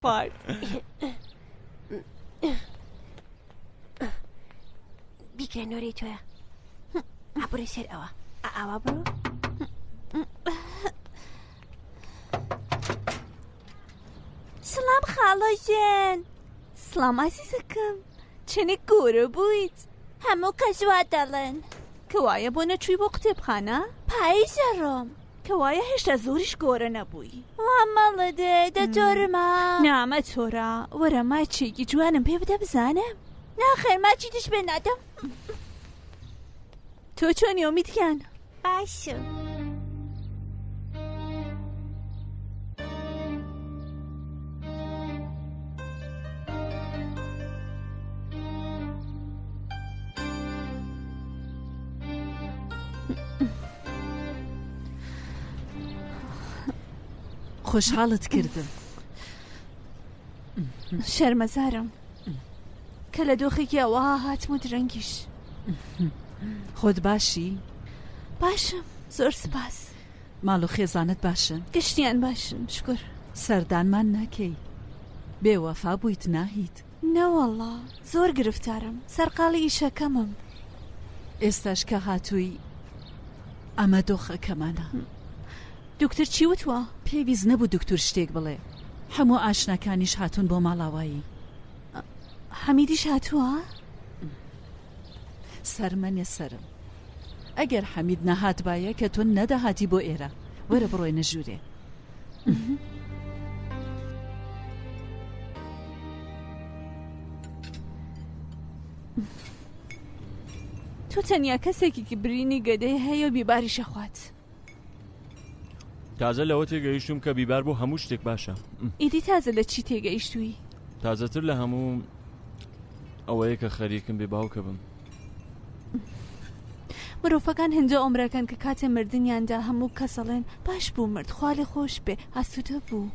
خوارد. بیکرە نۆرەی تۆیە. ئابڕی سەر ئەوە بڕۆ. سلام خاڵۆژێن. سلام ئازیزەکەم، چێنێک گۆرە بوویت. هەموو کەس وا دەڵێن کەوایە بۆ نەچووی بۆ قوتێبخانە؟ پاییزە ڕۆم. کەوایە هێشتا زۆریش گۆرە نەبووی. وا مەڵە دێ دەتۆرمە. نامە تۆرە، وەرە ماچێکی جوانم پێ بدە بزانم. ناخێر ماچی تش بێ نادەم. تۆ چۆنی ئۆمیدیان؟ باشە. خۆشحاڵت کردم. شەرمەزارم کە لە دۆخێکی ئەوە هاتم و درەنگیش. خۆت باشی؟ باشم، زۆر سپاس. ماڵ و خێزانت باشن؟ گشتیان باشن، شکر. سەردانمان ناکەی؟ بێوەفا بوویت ناهیت؟ نەوەڵڵا، زۆر گرفتارم، سەرقاڵی ئیشەکەمم. ئێستاش کە هاتووی ئەمە دۆخەکەمانە. دوکتر چی وتوە؟ پێویست نەبوو دکتور شتێک بڵێ، هەموو ئاشنەکانیش هاتوون بۆ ماڵاوایی. حەمیدیش هاتووە؟ سەرمەنێ سرم. ئەگەر حەمید نەهات بایە کە تۆ نەدەهاتی بۆ ئێرە. وەرە بڕۆینە ژوورێ. تۆ تەنیا کەسێکی برینی گەدەی هەیە و بیباری شەخوات. تازە لەوە تێگەیشتم کە بیبار بۆ هەموو شتێک باشە. ئیدی تازە لە چی تێگەیشتووی؟ تازەتر لە هەموو ئەوەیە کە خەریکم بێ باوکە بم. مرۆڤەکان هەندە ئۆمرەکەن کە کاتێ مردنیاندا هەموو کەسەڵێن باش بوو مرد، خوالی خۆش بێ، ئاسوودە بوو.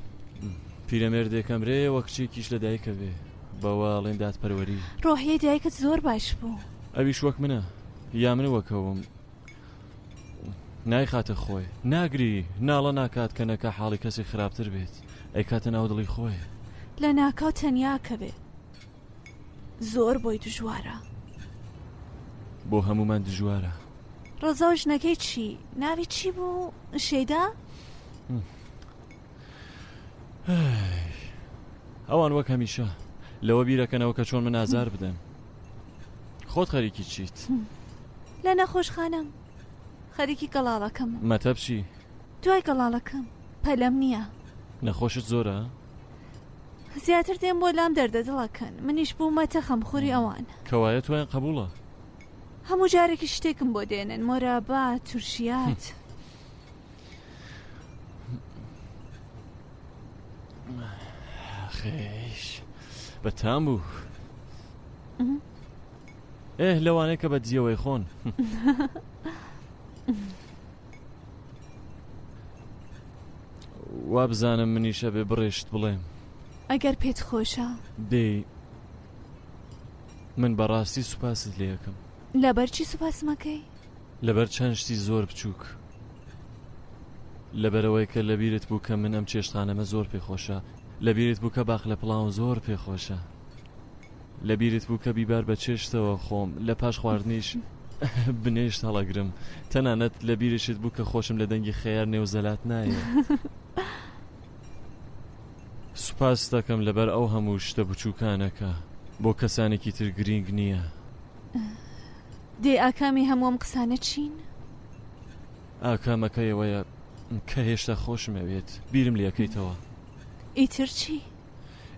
پیرەمێردێکم رێ وەک کچێکیش لە دایکە بێ، بەواڵێن دادپەروەری. ڕۆحیە دایکت زۆر باش بوو. ئەویش وەک منە، یا من وەکەوم. نایخاتە خۆی، ناگری، ناڵە ناکات کە نەکە حاڵی کەسی خراپتر بێت، ئەی کاتە ناو دڵی خۆی. لە ناکاو تەنیا کە بێ زۆر بۆی دژوارە. بۆ هەمومان دژوارە. ڕۆزا و ژنەکەی چی؟ ناوی چی بوو؟ شێدا؟ ئەوان وەک هەمیشە لەوە بیرەکەنەوە کە چۆن من ئازار بدەن. خۆت خەریکی چیت؟ لە نەخۆشخانەم، خەریکی گەڵاڵەکەم. مەتەبچی؟ دوای گەڵاڵەکەم پەلەم نییە. نەخۆشت زۆرە؟ زیاتر دێم بۆ لام دەردەدڵەکەن، منیش بوومەتە خەمخوری ئەوان. کەوایە تویان قبوڵە؟ هەموو جارێکی شتێکم بۆ دێنن، مۆرابات، تورشیات. خێش بەتام بوو. لەوانەیە کە بە جیەوەی خۆن. وا بزانم منیشە بێ بڕێشت بڵێم. ئەگەر پێت خۆشە دێ من بەڕاستی سوپاست لێ یەکەم. لەبەر چی سوپاس مەکەی؟ لەبەر چەند شتی زۆر بچووک. لەبەرەوەی کە لەبیرت بوو کە من ئەم چێشتانەمە زۆر پێخۆشە، لەبیرت بوو کە باخ لە پڵاو زۆر پێخۆشە، لەبیرت بوو کە بیبار بە چێشتەوە خۆم لە پاش خواردنیش بنێشت هەڵەگرم، تەنانەت لەبیرشت بوو کە خۆشم لە دەنگی خەیار نێوزەلات نایە. سوپاس دەکەم لەبەر ئەو هەموو شتە بچووکانەکە بۆ کەسانێکی تر گرنگ نییە. دێ ئاکامی هەمووم قسانە چین؟ ئاکامەکەیەوەیە کە هێشتا خۆشمەوێت بیرم لێکەیتەوە. ئیتر چی؟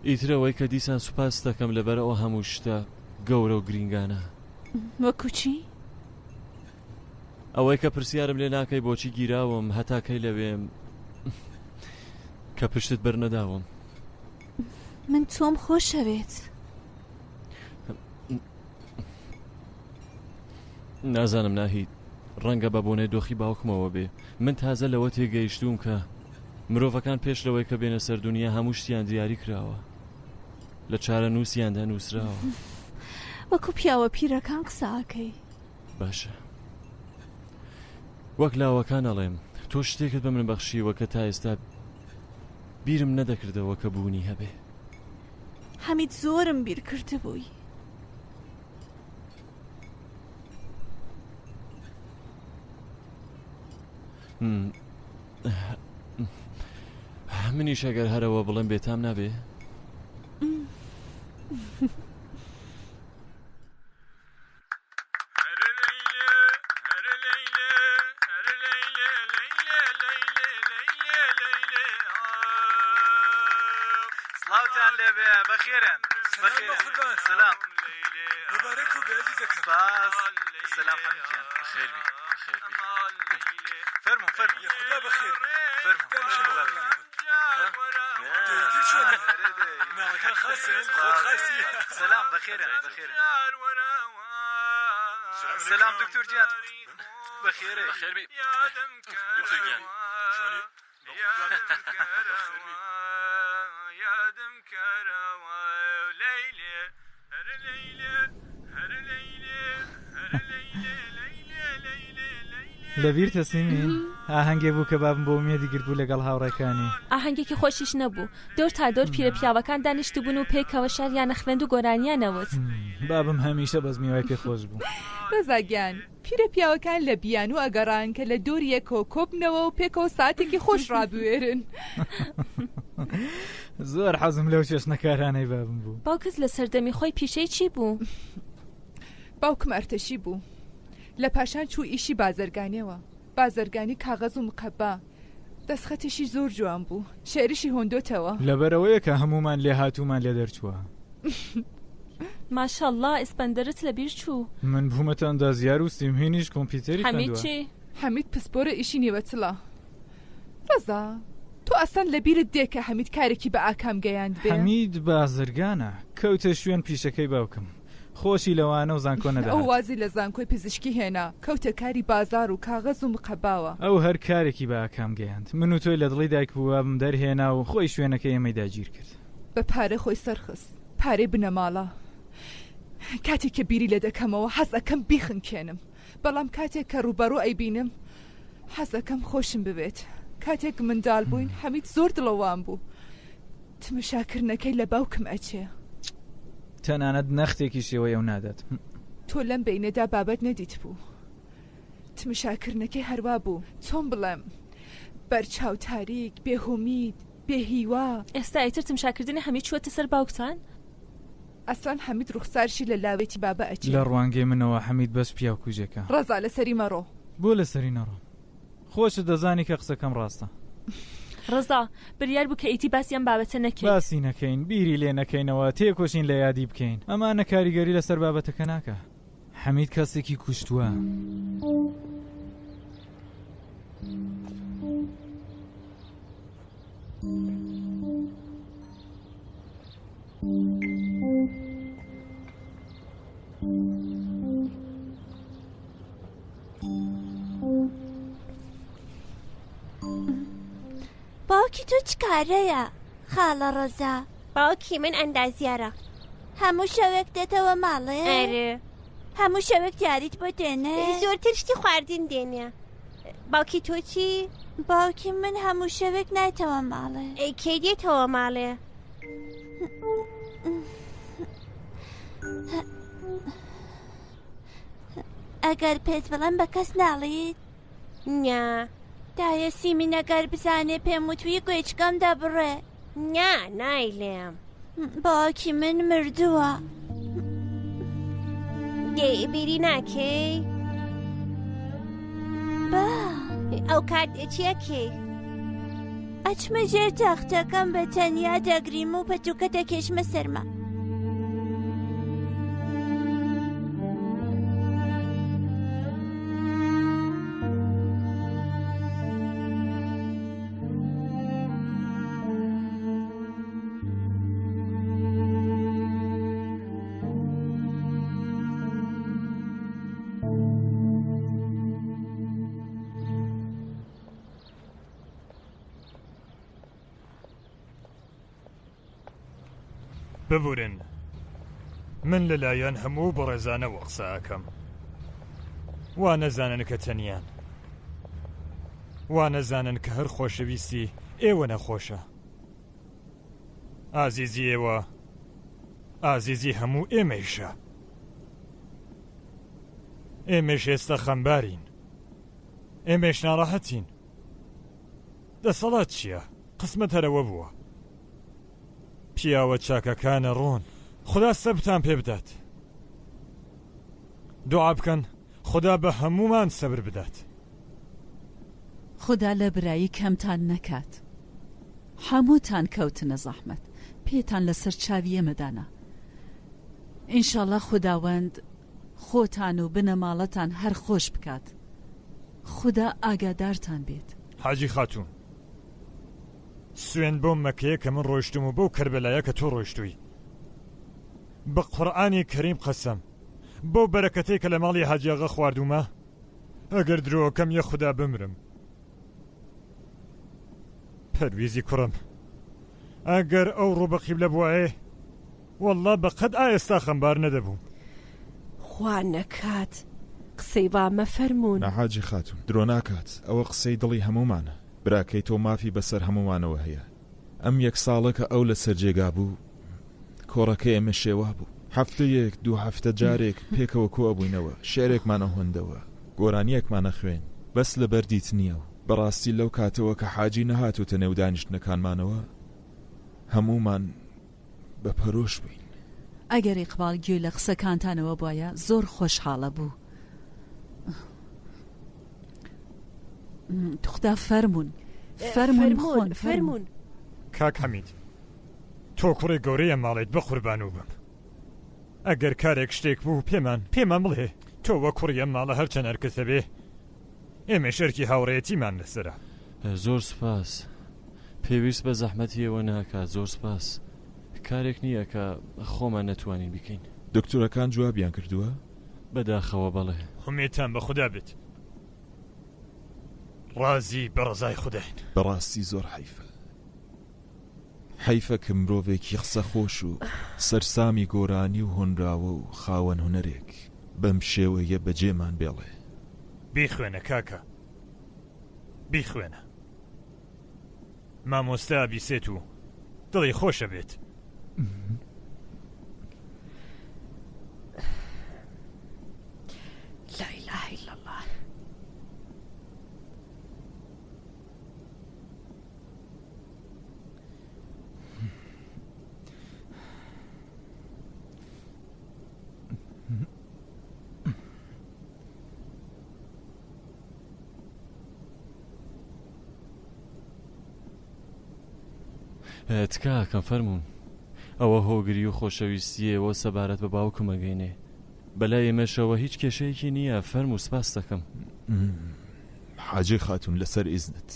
ئیترەوەی کە دیسان سوپاس دەکەم لەبەر ئەو هەموو شتە گەورە و گرنگانە. وەکو چی؟ ئەوەی کە پرسیارم لێ ناکەی بۆچی گیراوم هەتا کەی لەوێم کە پشتت بەرنەداوم. من تۆم خۆشەوێت. نازانم ناهید، ڕەنگە بە بۆنەی دۆخی باوکمەوە بێ. من تازە لەوە تێگەیشتوم کە مرۆڤەکان پێش لەوەی کە بێنە سەر دونیا هەموو شتیان دیاری کراوە، لە چارە نووسیاندا نووسراوە. وەکو پیاوە پیرەکان قساکەی. باشە، وەک لاوەکان ئەڵێم تۆ شتێکت بە من بەخشیوە کە تا ئێستا بیرم نەدەکردەوە کە بوونی هەبێ. حەمید زۆرم بیر کردبووی. منیش ئەگەر هەرەوە بڵێم بێتام نابێ؟ سڵاوتان لێبێ بەخێرن سلام مبارەک و بێ عزیزەکەم سپاس سلام حەمیدجان بەخێر بی فەرموو خدا بەخێر ناوەکان خاسن خۆت خاسی سلام بەخێرن سلام دکتۆر گیان بەخێرە بەخێر بی دکتۆر گیان یادم کەرەوە لەیلێ هەر لەیلێ هەر لەیلێ هەر لەیلێ لەبیر تەسلیمین ئاهەنگێ بوو کە بابم بۆ میێدی گرت بوو لەگەڵ هاوڕێکانی. ئاهەنگێکی خۆشیش نەبوو، دۆر تا دۆر پیرە پیاوەکان دانیشت بوون و پێکەوە شاریانە خوێند و گۆرانیانەوت. بابم هەمیشە بەزمیوای پێ خۆش بوو. ڕزاگیان پیرە پیاوەکان لە بیان و ئەگەڕان کە لە دۆریەکەوە کۆبنەوە و پێکەوە ساتێکی خۆش ڕابوێرن. زۆر حەزم لەو چێشنەکارانەی بابم بوو. باوکت لە سەردەمی خۆی پیشەی چی بوو؟ باوکم ئەرتەشی بوو. لە پاشان چوو ئیشی بازرگانیەوە، بازرگانی کاغەز و مقەبا. دەستخەتێکی زۆر جوان بوو، شێریشی هۆندۆتەوە. لەبەرەوەیە کە هەمومان لێ هاتوومان لێ دەرچووە. ماشەڵڵا ئیسپەندەرت لەبیر چوو. من بوومەتە ئەندازیار و سیمهێنیش کۆمپیوتەری خوێندووە. حەمید چی؟ حەمید پسپۆرە ئیشی نێوەچڵە. ڕەزا تۆ ئەسان لەبیرت دێ کە حەمید کارێکی بە ئاکام گەیاند بێ؟ حەمید بازرگانە، کەوتە شوێن پیشەکەی باوکم. خۆشی لەوانە و زانکۆ نەدەهات. ئەو وازی لە زانکۆی پزیشکی هێنا، کەوتە کاری بازار و کاغەز و مقەباوە. ئەو هەر کارێکی بە ئاکام گەیاند. من و تۆی لە دڵی دایک بووەم دەرهێنا و خۆی شوێنەکە ئێمەی داگیر کرد. بە پارە خۆی سەرخست، پارەی بنەماڵە. کاتێک کە بیری لێ دەکەمەوە حەز ئەکەم بیخنکێنم، بەڵام کاتێک کە ڕوبەڕوو ئەیبینم حەز ئەکەم خۆشم ببێت. کاتێک منداڵ بووین حەمید زۆر دڵەوام بوو. تماشاکردنەکەی لە باوکم ئەچێ. تەنانەت نەختێکی شێوەی ئەو نادات. تۆ لەم بینەدا بابەت نەدیت بوو. تماشاکردنەکەی هەروە بوو، چۆن بڵێم، بەرچاو تاریک، بێهومید، بێهیوا. ئێستا ئیتر تماشاکردنی حەمید چووەتە سەر باوکتان؟ ئەسڵان حەمید ڕوخسارشی لە لاوێتی بابە ئەچێ. لە ڕوانگەی منەوە حەمید بەس پیا و کوژێکە. ڕەزا لەسەری مەڕۆ. بۆ لەسەری نەڕۆ. خۆشت دەزانی کە قسەکەم ڕاستە. ڕزا بریار بوو کە ئیتی باسییان بابەتە نەکەین. باسی نەکەین، بیری لێ نەکەینەوە، تێکۆشین لە یادی بکەین. ئەمانە کاریگەری لەسەر بابەتەکە ناکە. حەمید کەسێکی کوشتووە. باوکی تۆ چ کارەیە خاڵە ڕەزا؟ باوکی من ئەندازیارە. هەموو شەوێک دێتەوە ماڵێ؟ ئەرێ هەموو شەوێک یاریت بۆ دێنێ؟ زۆرتر شتی خواردن دێنێ. باوکی تۆ چی؟ باوکی من هەموو شەوێک نایتەوە ماڵێ. کێ دێتەوە ماڵێ؟ ئەگەر پێت بڵێم بە کەس ناڵیت؟ نیا. دایە سیمی نەگەر بزانێ پێم وتوی گوێچکەم دەبڕێ. نیا نایلێم. باوکی من مردووە. بیری ناکەی؟ با ئەو کات چیەکەی؟ ئەچمە ژێر تەختەکەم بە تەنیا دەگریم و پەتوکە دەکێشمە سەرما. ببورن من لەلایەن هەموو بەڕێزانەوە قسە ئەکەم. وا نەزانن کە تەنیان، وا نەزانن کە هەر خۆشەویستی ئێوە نەخۆشە. ئازیزی ئێوە ئازیزی هەموو ئێمەیشە. ئێمەش ئێستا خەمبارین، ئێمەش ناڕەحەتین. دەسەڵات چییە؟ قسمەت هەرەوە بووە. پیاوە چاکەکانە ڕۆن، خدا سەبرتان پێ بدات. دوعا بکەن خدا بە هەمومان سەبر بدات. خدا لە برایی کەمتان نەکات. هەمووتان کەوتنە زەحمەت، پێتان لەسەر چاوی ئێمەدانا. ئینشاڵڵا خداوەند خۆتان و بنەماڵەتان هەر خۆش بکات. خدا ئاگادارتان بێت. حاجی خاتوون، سوێن بۆ مەکەیە کە من ڕۆیشتم و بۆ کەربەلایە کە تۆ ڕۆیشتووی. بە قورئانی کەریم قەسەم، بۆ بەرەکەتەی کە لە ماڵی حاجیاغا خواردومە، ئەگەر درۆکەم یە خدا بمرم. پەرویزی کوڕم، ئەگەر ئەو ڕوو بە قیبلە بووایە، وەڵڵا بەقەد ئایستا خەمبار نەدەبووم. خوا نەکات، قسەی با مەفەرمونون. نەحاجی خاتوون، درۆ ناکات، ئەوە قسەی دڵی هەمومانە. براکەی تۆ مافی بەسەر هەمومانەوە هەیە. ئەم یەک ساڵەکە ئەو لە سەرجێگا بوو، کۆڕەکە ئێمە شێوا بوو. هەفتەیەک دوو هەفتە جارێک پێکەوە کۆ بووینەوە، شێرێکمانە هۆندەوە، گۆرانیەکمانە خوێن، بەس لە بەردیت نییە و بەڕاستی لەو کاتەوە کە حاجی نەهاتوتە نێو دانیشتنەکانمانەوە هەمومان بە پەرۆش بووین. ئەگەر ئیقبال گوێ لە قسەکانتانەوە بوایە زۆر خۆشحاڵە بوو. توخدا فەرمون فەرمون فەرمون. کاک حەمید، تۆ کوڕی گەورەیە ماڵێت بە قوربان و بم. ئەگەر کارێک شتێک بوو پێمان بڵێ. تۆ وە کوڕیە ماڵە هەرچەند هەرکەسە بێ، ئێمە شەرکی هاوڕێیەتیمان لەسرە. زۆر سپاس. پێویست بە زەحمەتیەوە ناکات. زۆر سپاس. کارێک نییە کە خۆمان نەتوانین بکەین. دکتۆرەکان جوابیان کردووە؟ بەداخەوە بەڵێ. هەمێتان بە خوددا بێت. ڕازی بە ڕزای خودداین. بەڕاستی زۆر حیفە کە مرۆڤێکی قسە خۆش و سەرسامی گۆرانی و هۆنراوە و خاوەن هونەرێک بەم شێوەیە بەجێمان بێڵێ. بیخوێنە کاکە، بیخوێنە. مامۆستا بیسێت و دڵی خۆشە بێت. لا إله إلا الله. تکاکەم فەرموون. ئەوە هۆگری و خۆشەویستیەوە سەبارەت بە باوکم ئەگەینێ. بەلای ئێمەشەوە هیچ کێشەیەکی نییە. فەرموو، سپاس دەکەم. حاجی خاتوون لەسەر ئیزنت.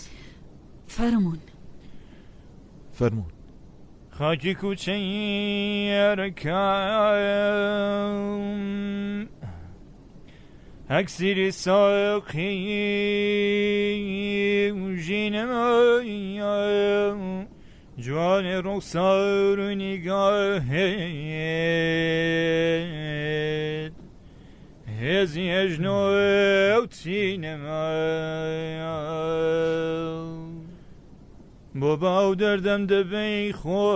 فەرمون. خاکی کوچەیەرەکەم ئەکسیری ساقی و ژینەمەیە جوانی ڕوخسار و نیگاهێت هێزی ئەژنۆ و چینەمەیە بۆ باو دەردەم دەبەی خۆ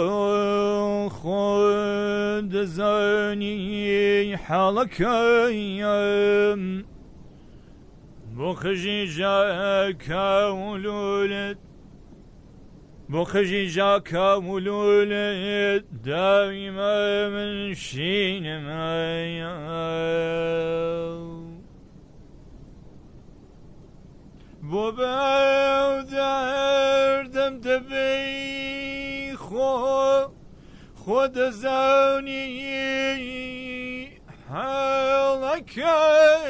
دەزانی حاڵەکەیم بۆ خەژی ژاکە ولولت داویمە من شینەمەیە بۆ باو دەردەم دەبەی خۆ دەزانی حاڵەکەیم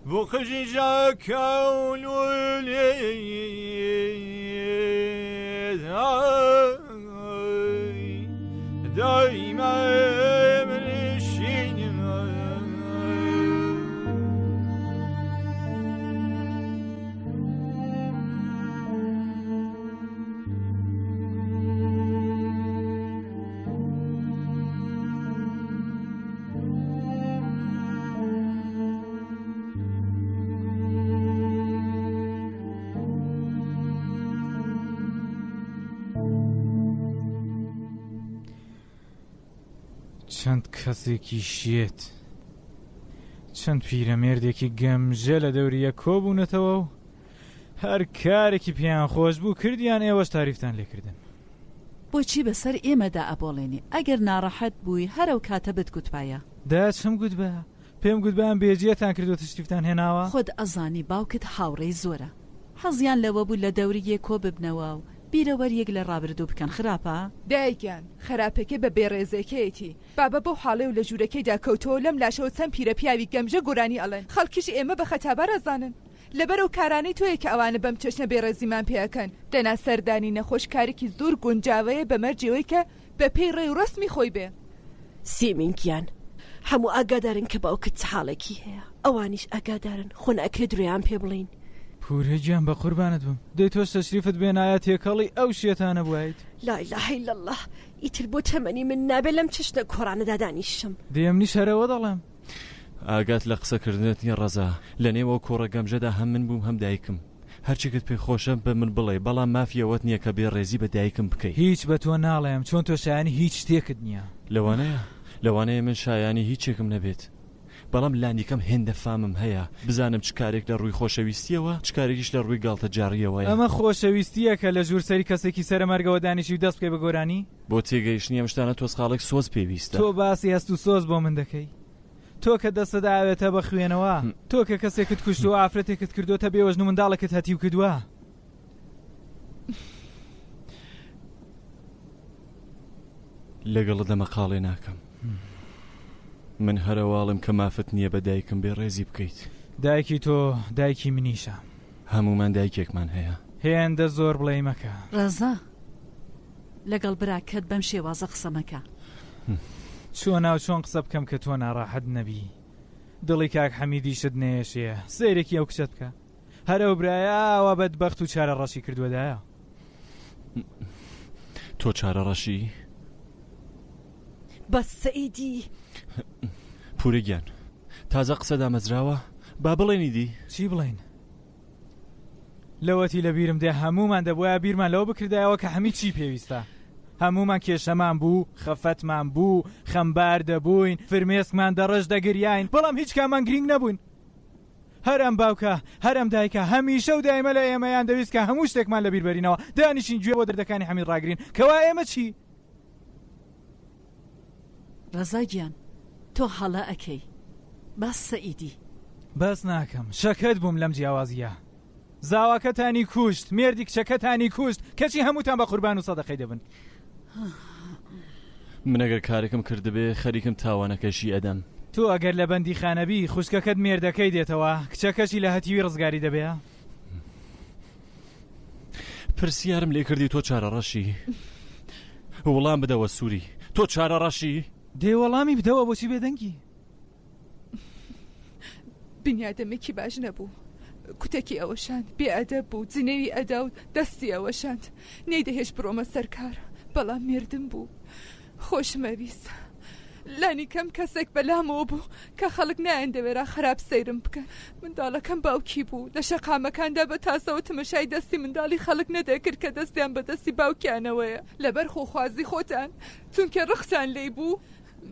بۆ خەژی ژاکە ولولت داویمە من شینەمەیە چەند کەسێکی شێت چەند پیرەمێردێکی گەمژە لە دەوریە کۆبوونەتەوە و هەر کارێکی پێیان خۆش بوو کردیان ئێوەش تاریفتان لێکردن. بۆچی بەسەر ئێمەدا ئەبۆڵێنی؟ ئەگەر ناڕەحەت بووی هەرەو کاتە بتگوتپایە. دا چم گوت بە پێم گوتبان بێجیەتان کردو تشتیفتان هێناوە. خۆت ئەزانی باوکت هاوڕێی زۆرە، حەزیان لەوە بوو لە دەوریە کۆ ببنەوە و بیرەوەریەک لە ڕابردوو بکەن. خراپە؟ دایکیان خراپەکە بە بێڕێزەکەیەتی بابە بۆ حاڵێ و لە ژوورەکەیدا کەوتەوە لەم لاشەوە چەند پیرە پیاوی گەمژە گۆرانی ئەڵێن خەڵکیش ئێمە بە خەتابەر ئەزانن. لەبەر و کارانەی تۆیە کە ئەوانە بەم چەشنە بێڕێزیمان پێەکەن. دەنا سەردانی نەخۆش کارێکی زۆر گونجاوەیە بەمەرجەوەی کە بە پێی ڕێ و ڕسمی خۆی بێ. سیمینگیان هەموو ئاگادارن کە باوکت حاڵێکی هەیە، ئەوانیش ئاگادارن خۆ نەکرێت درێیان پێ بڵین. پورێجیان بە قوربانت بم، دەی تۆش تەشریفت بێنایە تێکەڵی ئەو شێتانە بوایت. لا إله إلا الله، ئیتر بۆ تەمەنی من نابێت لەم چشتە کۆڕانەدا دانیشم. دێمنی شەرەوە دەڵێم. ئاگات لە قسەکردنت نیە ڕەزا، لە نێوە کۆڕە گەمژەدا هەم من بووم هەم دایکم. هەرچێکت پێ خۆشە بە من بڵێ، بەڵام مافیەوەت نییە کە بێ ڕێزی بە دایکم بکەیت. هیچ بە تۆ ناڵێم، چۆن تۆ شایانی هیچ شتێکت نییە. لەوانەیە من شایانی هیچێکم نەبێت، بەڵام لاندیکەم هێندە فامم هەیە بزانم چ کارێک لە ڕووی خۆشەویستیەوە چ کارێکیش لە ڕووی گاڵتە جاڕیەوەیە. ئەمە خۆشەویستیە کە لە ژوور سەری کەسێکی سەرمەرگەوە دانیشی و دەست بکەی بە گۆرانی. بۆ تێگەیشتنی ئەم شتانە تۆسخاڵێک سۆز پێویستە. تۆ باسی هەست و سۆز بۆ من دەکەی. تۆ کە دەستەدا ئاوێتە بە خوێنەوە، تۆ کە کەسێکت کوشت و ئافرەتێکت کردوتە بێوەژن و منداڵێکت هەتی و کردووە. لەگەڵ دەمەقاڵێ ناکەم. من هەرەواڵم کە مافت نییە بە دایکم بێ ڕێزی بکەیت. دایکی تۆ دایکی منیشە، هەمومان دایکێکمان هەیە. هێندە زۆر بڵێ مەکە. ڕەزا لەگەڵ براکەت بەم شێوازە قسە مەکە. چۆن ناو چۆن قسە بکەم کە تۆ ناڕاحەت نەبی. دڵی کاک حەمیدیشت نێشەیە، سەیرێکی ئەو کچەت بکە. هەرەو برایەوە بەدبەخت و چارە ڕەشی کردووەدایە. تۆ چارە ڕەشی؟ بەس سەئیدی پورێگیان تازە قسە دامەزراوە، با بڵێنی دی. چی بڵێن؟ لەوەتی لە بیرم دێ هەمومان دەبووە بیرمان لەوە بکردایەوە کە هەمی چی پێویستە. هەمومان کێشەمان بوو، خەفەتمان بوو، خەمبار دەبووین، فرمێسکمان دەڕەش دەگریاین، بەڵام هیچ کامان گرنگ نەبوون. هەرم باوکە هەرم دایکە هەمیشە و دایمە لە ئێمەیان دەویست کە هەموو شتێکمان لە بیربەرینەوە، دانیشین گوێ بۆ دەردەکانی حەمید ڕاگرین کەوا ئێمە چی؟ ڕەزا گیان تۆ هەڵە ئەکەی باس سەئیدی. باس ناکەم، شەکەت بووم لەم جیاوازیە. زاواکەتانی کوشت، مێردی کچەکەتانی کوشت، کەچی هەمووتان بە قوربان و سەدەقەی دەبن. من ئەگەر کارێکم کردبێ خەریکم تاوانەکەشی ئەدەم. تۆ ئەگەر لە بەندی خانەبی خوشکەکەت مێردەکەی دێتەوە، کچەکەشی لە هەتیوی ڕزگاری دەبێ. پرسیارم لێ کردی تۆ چارە ڕەشی؟ وەڵام بدەوە سووری، تۆ چارە ڕەشی؟ دێ وەڵامی بدەوە، بۆچی بێدەنگی؟ بنیادەمێکی باش نەبوو، کوتێکی ئەوەشاند، بێئەدەب بوو، جنێوی ئەدا و دەستی ئەوەشاند، نەیدەهێش بڕۆمە سەرکار، بەڵام مێردم بوو، خۆشمەویست. لانی کەم کەسێک بەلامەوە بوو کە خەڵک نایەن دەوێرا خراپ سەیرم بکە. منداڵەکەم باوکی بوو، لە شەقامەکاندا بە تاسەوە تمەشای دەستی منداڵی خەڵک نەدەکرد کە دەستیان بە دەستی باوکیانەوەیە. لەبەر خۆخوازی خۆتان چونکە ڕختان لێی بوو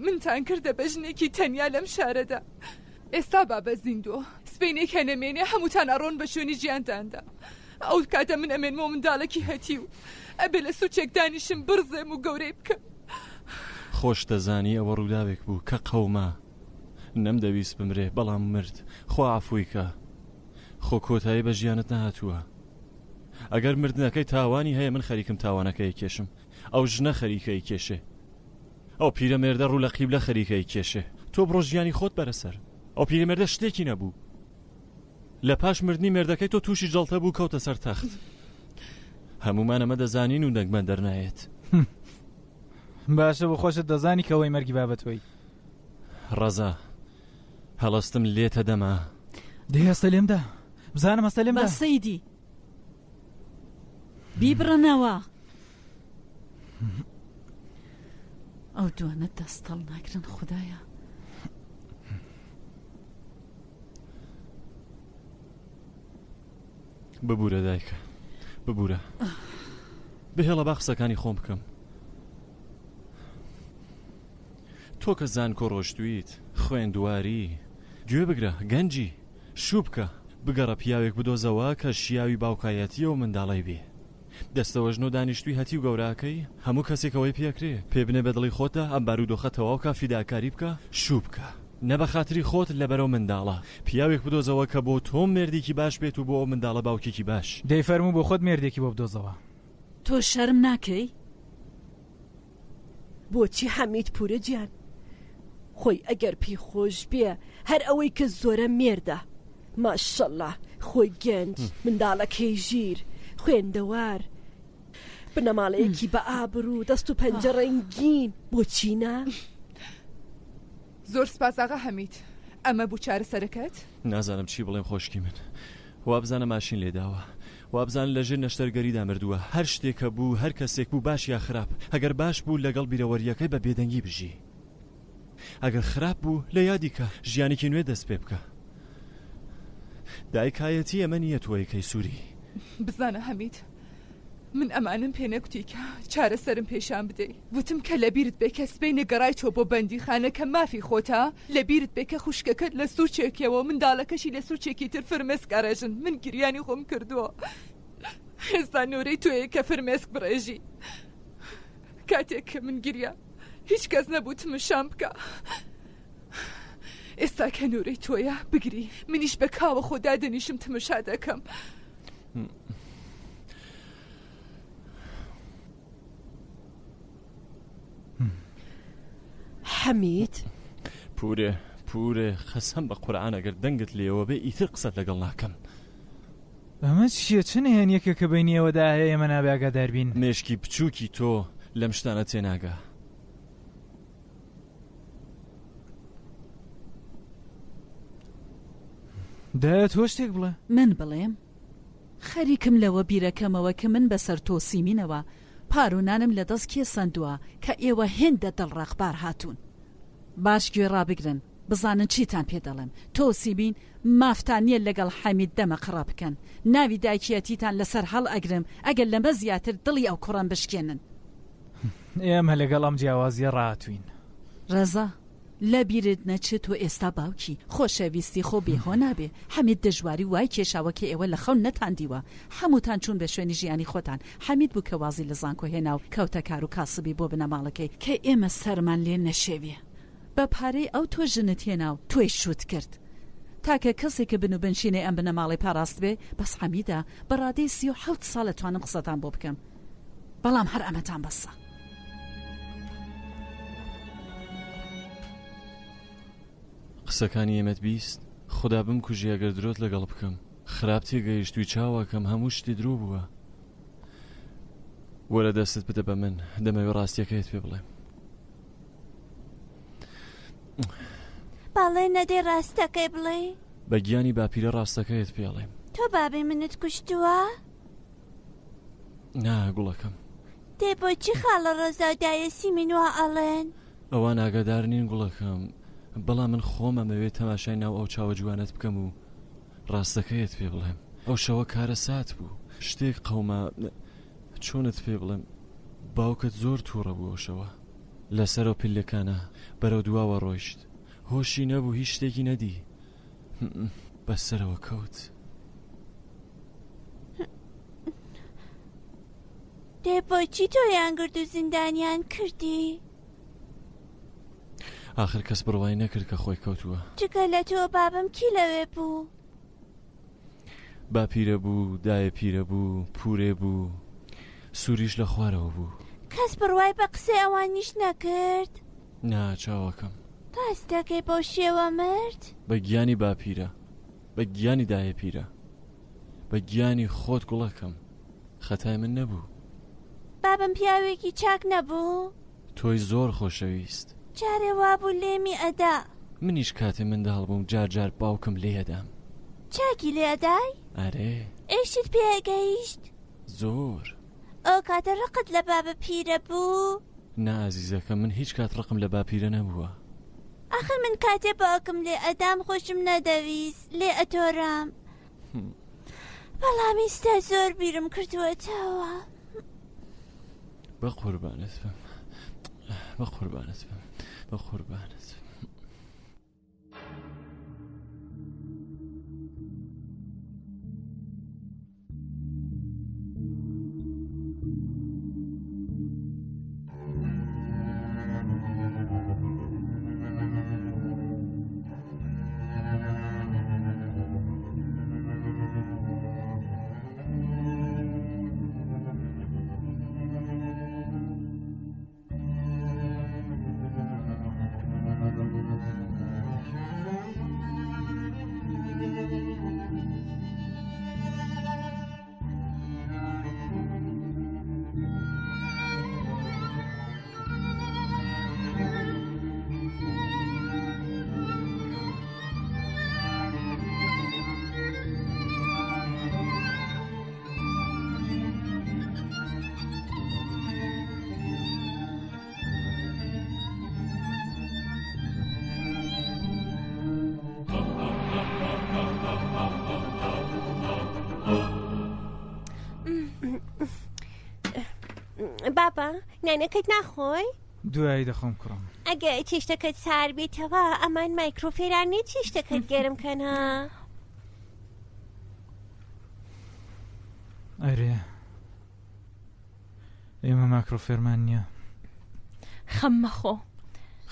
منتان کردە بە ژنێکی تەنیا لەم شارەدا. ئێستا بابە زیندوە سبینێک هەنەمێنێ هەمووتان ئەڕۆن بە شوێنی ژیانتاندا. ئەو کاتە من ئەمێنمەوە منداڵێکی هەتی و ئەبێ لە سوچێک دانیشم برزێم و گەورەی بکەم. خۆش دەزانی ئەوە ڕووداوێک بوو کە قەوما نەمدەویست بمرێ، بەڵام مرد. خوا عەفویکە، خۆ کۆتایی بە ژیانت نەهاتووە. ئەگەر مردنەکەی تاوانی هەیە من خەریکم تاوانەکەی کێشم، ئەو ژنە خەریکەی کێشێ، ئەو پیرەمێردە ڕوو لە قیبلە خەریکەی کێشێ. تۆ بڕۆ ژیانی خۆت بەرەسەر. ئەو پیرەمێردە شتێکی نەبوو، لە پاش مردنی مێردەکەی تۆ تووشی جەڵتە بوو کەوتە سەر تەخت. هەمومان ئەمە دەزانین و دەنگمان دەرنایێت. باشە بۆ خۆشت دەزانی کەوەی مەرگی بابەتۆی. ڕەزا هەڵەستم لێتە دەما. دێ هەستە لێمدا، بزانم هەستە لێمدا. بە سەیدی بیبڕنەوە، ئەو دوانە دەستەڵ ناگرن خودایە. ببوورە دایکە، ببوورە، بهێڵە با قسەکانی خۆم بکەم. تۆ تۆ کە زانکۆ ڕۆشتویت خوێندواری گوێ بگرە گەنجی شوو بکە بگەڕە پیاوێک بدۆزەوە کە شیاوی باوکایەتیە و منداڵی بێ دەستەوەژن و دانیشتوی هەتی و گەوراکەی هەموو کەسێکەوەی پێکرێ پێ بنێ بەدڵی خۆتە ئەم بارودۆخە تەواو کە فیداکاری بکە شوو بکە نە بە خاتری خۆت لەبەرەوە منداڵە پیاوێک بدۆزەوە کە بۆ تۆ مێردێکی باش بێت و بۆ ئەو منداڵە باوکێکی باش دەی فەرموو بۆ خۆت مێردێکی بۆ بدۆزەوە تۆ شەرم ناکەی بۆچی حەمید پورە گیان خۆی ئەگەر پێی خۆش بێ هەر ئەوەی کە زۆرە مێردە ماشەڵڵا خۆی گەنج منداڵەکەی ژیر خوێندەوار بنەماڵەیەکی بە ئابڕوو دەست و پەنجە ڕەنگین بۆچینە؟ زۆر سپاس ئاغا حەمید ئەمە بوو چارەسەرەکەت؟ نازانم چی بڵێم خۆشکی من وابزانە ماشین لێداوە وابزان لەژێر نەشتەرگەریدا مردووە هەر شتێکە بوو هەر کەسێک بوو باش یا خراپ ئەگەر باش بوو لەگەڵ بیرەوەریەکەی بە بێدەنگی بژی ئەگەر خراپ بوو لە یادیکە ژیانێکی نوێ دەست پێ بکە دایکایەتی ئەمە نیە تۆیەکەی سووری بزانە حەمید من ئەمانم پێ نەگوتیکە چارەسەرم پێشان بدەی وتم کە لەبیرت بێ کە سبەی نەگەڕای تۆ بۆ بەندیخانە کە مافی خۆتە لەبیرت بێ کە خوشکەکەت لە سوورچێکەوە منداڵەکەشی لە سوورچێکی تر فرمێسک ئەڕێژن من گریانی خۆم کردووە هێستا نۆرەی تۆیە کە فرمێسک بڕێژی کاتێک کە من گریا هیچ کەس نەبوو تمشام بکە ئێستا کە نۆرەی تۆیە بگری منیش بە کاوە خۆدا دەنیشم تمشا دەکەم حەمید پورێ خەسەم بە قورعان ئەگەر دەنگت لێەوە بێ ئیتر قسەت لەگەڵ ناکەم ئەمە چییە چ نهێنیەکە کە بینیەوەدا هەیە ئێمە نابێگە دەربین مێشکی بچووکی تۆ لەم شتانە تێناگە دەیە تۆ شتێک بڵێ من بڵێم خەریکم لەوە بیرەکەمەوە کە من بەسەر تۆ سیمینەوە پارونانم لە دەست کێ سندووە کە ئێوە هێندە دڵڕەخبار هاتوون باش گوێ ڕابگرن بزانن چیتان پێ دەڵێم تۆ سیبین مافتان نییە لەگەڵ حەمید دەمە قڕا بکەن ناوی دایکیەتیتان لەسەر هەڵ ئەگرم ئەگەر لەمە زیاتر دڵی ئەو کوڕان بشکێنن ئێمە لەگەڵ ئەم جیاوازیە ڕاتوین ڕەزا لە بیرت نەچێت تۆ ئێستا باوکی خۆشەویستی خۆ بێهۆ نابێ حەمید دژواری وای کێشاوە کە ئێوە لە خەون نەتاندیوە هەمووتان چوون بە شوێنی ژیانی خۆتان حەمید بوو کە وازی لە زانکۆ هێنا و کەوتە کار و کاسبی بۆ بنەماڵەکەی کە ئێمە سەرمان لێ نەشێوێ بە پارەی ئەو تۆ ژنت هێنا و تۆی شوت کرد تاکە کەسێک کە بنو بنشینێ ئەم بنەماڵی پاراست بێ بەس حەمیدە بەڕادەی 37 ساڵ توانم قسەتان بۆ بکەم بەڵام هەر ئەمەتان بەسە قسەکانی ئێمەت بیست خدا بمکوژی ئەگەر درۆت لەگەڵ بکەم خراپ تێگەیشتووی چاوەکەم هەموو شتی درۆ بووە وەرە دەستت بدە بە من دەمەوێت ڕاستیەکەیت پێ بڵێم باڵێ نەدەی ڕاستەکەی بڵێ بە گیانی باپیرە ڕاستەکەیت پێڵێم تۆ بابی منت کوشتووە؟ نا گوڵەکەم دێ بۆچی خاڵە ڕۆزا و دایە سیمینوە ئەڵێن ئەوان ئاگادار نین گوڵەکەم بەڵام من خۆم ئەمەوێت تەماشای ناو ئەو چاوە جوانت بکەم و ڕاستەکەیت پێ بڵێم ئەو شەوە کارە سات بوو شتێک قەومە چۆنت پێ بڵێم باوکت زۆر تووڕە بوو شەوە لەسەر ئەو پلەکانە بەرەو دواوە ڕۆیشت هۆشی نەبوو هیچ شتێکی نەدی بەسەرەوە کەوت دێ بۆچی تۆیان گرد و زیندانیان کردی؟ آخر کەس بڕوای نەکرد کە خۆی کەوتووە جگە لە تۆ بابم کی لەوێ بوو؟ باپیرە بوو دایە پیرە بوو پورێ بوو سووریش لە خوارەوە بوو کەس بڕوای بە قسەی ئەوانیش نەکرد؟ ناچاوەکەم ڕاستەکەی بۆ شێوە مرد؟ بە گیانی باپیرە بە گیانی دایە پیرە بە گیانی خۆت گوڵەکەم خەتای من نەبوو بابم پیاوێکی چاک نەبوو؟ تۆی زۆر خۆشەویست جارێ وابوو لێمی ئەدا منیش کاتێ منداڵ بووم جار جار باوکم لێدام چاکی لێدای؟ ئەرێ ئێشت پێگەیشت؟ زۆر ئەو کاتە ڕقت لە بابە پیرە بوو؟ نازیزەکە من هیچ کات ڕقم لە باپیرە نەبووە ئاخر من کاتێ باوکم لێ ئەدام خۆشم نەدەویست لێ ئەتۆرام بەڵام ئێستا زۆر بیرم کردووەتەوە بە قوربانت بم بە قوربانت بم بە قوربانت. بابا نانەکەت ناخۆی؟ دوایی دەخۆم کوڕم. ئەگە چێشتەکەت سار بێتەوە ئەمان مایکرۆفێران نێت چێشتەکەت گەرم کەنا. ئەرێ ئێمە مایکرۆفێرمان نییە. خەم مەخۆ.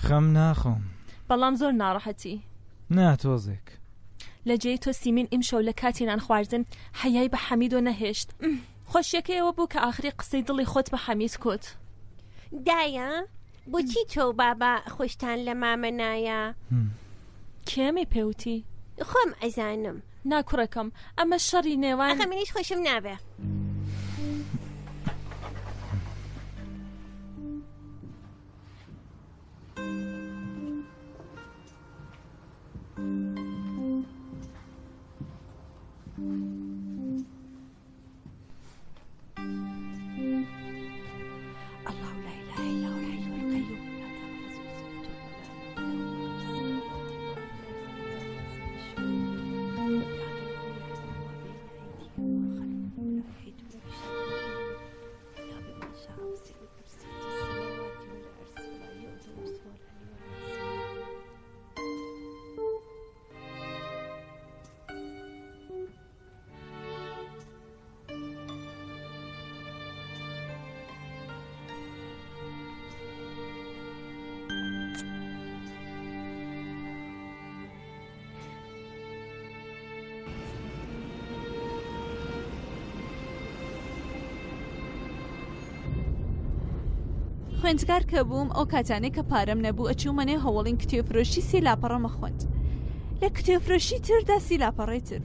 خەم ناخۆم. بەڵام زۆر ناڕەحەتی. ناتۆزێک. لە جێی تۆ سیمین ئیم شەو لە کاتی نان خواردن حەیای بە حەمیدۆ نەهێشت. خۆشیەکەیەوە بوو کە ئاخری قسەی دڵی خۆت بە حەمید کۆت. دایە بۆچی تۆ بابا خۆشتان لە مامە نایە؟ کێمەی پێوتی؟ خۆم ئەزانم. ناکوڕەکەم ئەمە شەڕی نێوان. ئەخە منیش خۆشم نابێ. خوێندگار کە بووم ئەو کاتانێک کە پارەم نەبوو ئەچوومەنێ هەوڵین کتێفرۆشی سێ لاپەڕەمە خوێند. لە کتێفرۆشی تردا سی لاپەڕێتر.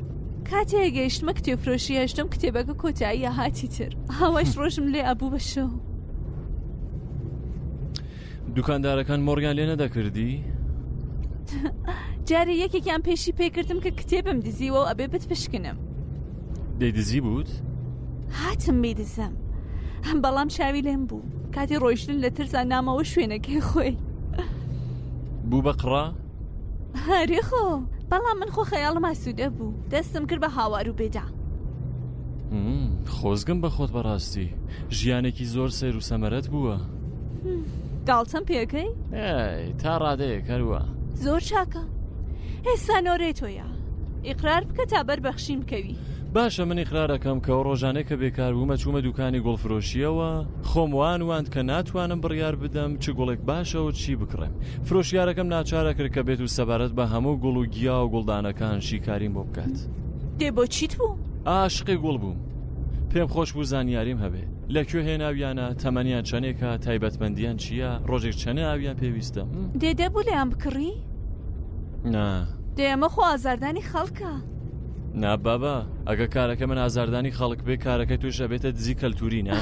کاتێک گەیشتمە کتێفرۆشی هێشتم کتێبەکە کۆتاییە هاتی تر. هەوەش ڕۆژم لێ ئەبوو بەشەو. دوکاندارەکان مۆڕیان لێ نەدەکردی؟ جارێ یەکێکیان پێشی پێکردم کە کتێبم دزیوە و ئەبێ بتپشکنم. دەیدزی بوت؟ هاتم بیدزم. بەڵام شاوی لێم بوو. کاتی ڕۆیشتن لە ترسان نامەوە شوێنەکەی خۆی. بوو بە قڕا؟ هەرێ خۆ بەڵام من خۆ خەیاڵم ئاسوودە بوو. دەستم کرد بە هاوار و بێدا. خۆزگەم بە خۆت بەڕاستی ژیانێکی زۆر سیر و سەمەرەت بووە. گاڵتەم پێکەی؟ تا ڕادەیە کەروە. زۆر چاکە. ئێستا نۆرێ تۆیە. ئیقرار بکە تا بەربەخشیم بکەوی. باشە من ئیقرارەکەم کە ئەو ڕۆژانەی کە بێکار بوومە چوومە دوکانی گوڵفرۆشیەوە خۆم واند کە ناتوانم بڕیار بدەم چ گوڵێک باشە و چی بکڕێم. فرۆشیارەکەم ناچارە کرد کە بێت و سەبارەت بە هەموو گوڵ و گیا و گوڵدانەکان شیکاریم بۆ بکات. دێ بۆ چیت بوو؟ عاشقی گوڵ بووم. پێم خۆش بوو زانیاریم هەبێ لەکوێ هێناویانە تەمەنیان چەندێکە تایبەتمەندیان چییە ڕۆژێک چەنە ئاویان پێویستە. دێدە بوو لێیان بکڕی؟ نا دێمە خۆ ئازاردانی خەڵکە. نا بابا ئەگە کارەکە من ئازاردانی خەڵک بێ کارەکەی توش ئەبێتە دزی کەلتوری نا؟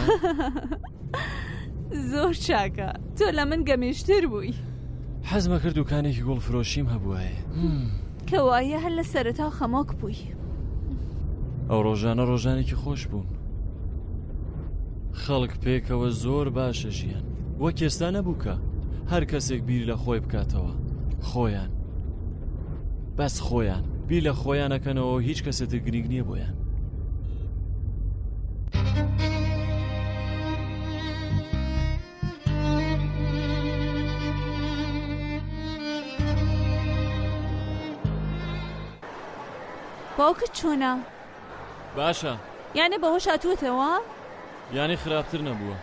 زۆر چاکە تۆ لە من گەمێشتر بووی. حەزمە کرد دوکانێکی گوڵفرۆشیم هەبووایە کەوایە هەر لە سەرەتا خەمۆک بووی. ئەو ڕۆژانە ڕۆژانێکی خۆش بوون. خەڵک پێکەوە زۆر باشە ژیان وەک ئێستا نەبووکە هەر کەسێک بیری لە خۆی بکاتەوە خۆیان بەس خۆیان بیر لە خۆیانەکەنەوە هیچ کەسێتر گرنگ نییە بۆیان. باوکت چۆنە؟ باشە، یانە بەهۆش هاتووەتەوە؟ یانی خراپتر نەبووە.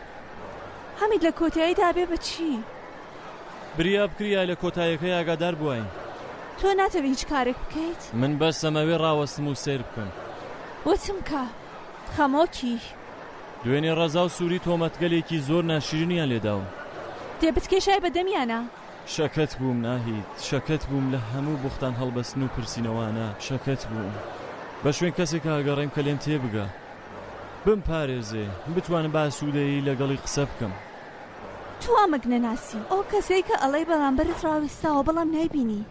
حەمید لە کۆتاییدا بێ بە چی؟ بریا بکریای لە کۆتاییەکەی ئاگادار بووین. تۆ ناتەوێت هیچ کارێک بکەیت؟ من بەس ئەمەوێ ڕاوەستم و سیر بکەم. وتم کە خەمۆکی دوێنێ ڕەزا و سووری تۆمەتگەلێکی زۆر ناشرینیان لێداوم. دێبت کێشای بەدەمیانە؟ شەکەت بووم ناهید، شەکەت بووم لە هەموو بوختان هەڵبەستن و پرسینەوانە، شەکەت بووم بە شوێن کەسێک ئاگەڕێم کە لێم تێبگا بم پارێزێ بتوانم با سوودەیی لەگەڵی قسە بکەم. تو ئەمەک نەناسی ئەو کەسەی کە ئەڵەی بەرامبەرت ڕاویستاوە بەڵام نایبینی.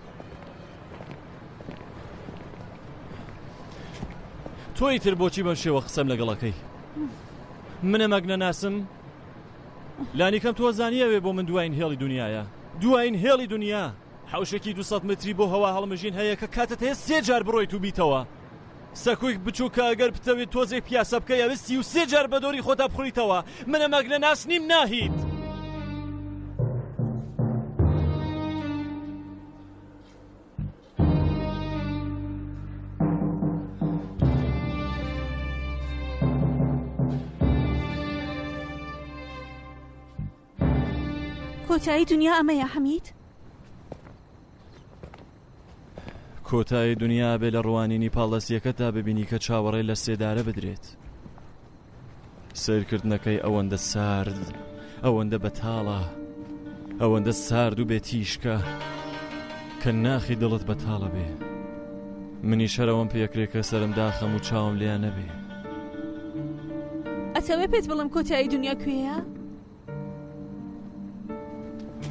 تۆی تر بۆچی بەم شێوە قسەم لەگەڵەکەی؟ منە مەک نەناسم؟ لانیکەم تۆ زانیەوێ بۆ من دوایین هێڵی دنیاە، دوایین هێڵی دنیا حوشێکی 200 متری بۆ هەوا هەڵمژین هەیە کە کاتت هەیە 3 جار بڕۆیت و بیتەوە. سەکویک بچووکە ئەگەر بتەوێت تۆزێک پیاسە بکە یاویستی و 3 جار بە دۆری خۆتا بخوریتەوە. منە مەک نەناس نیم ناهیت. کۆتایی دنیا ئەمەیە حەمید؟ کۆتایی دنیا بێ لە ڕوانینی پاڵەسیەکەتدا ببینی کە چاوەڕێ لە سێدارە بدرێت. سیرکردنەکەی ئەوەندە سارد، ئەوەندە بەتاڵە، ئەوەندە سارد و بێتیشکە کە ناخی دڵت بەتاڵە بێ. منی شەرەوەم پێکرێکە سەرم داخەم و چاوم لیان نەبێ. ئەتەوێ پێت بڵم کۆتایی دنیا کوێیە؟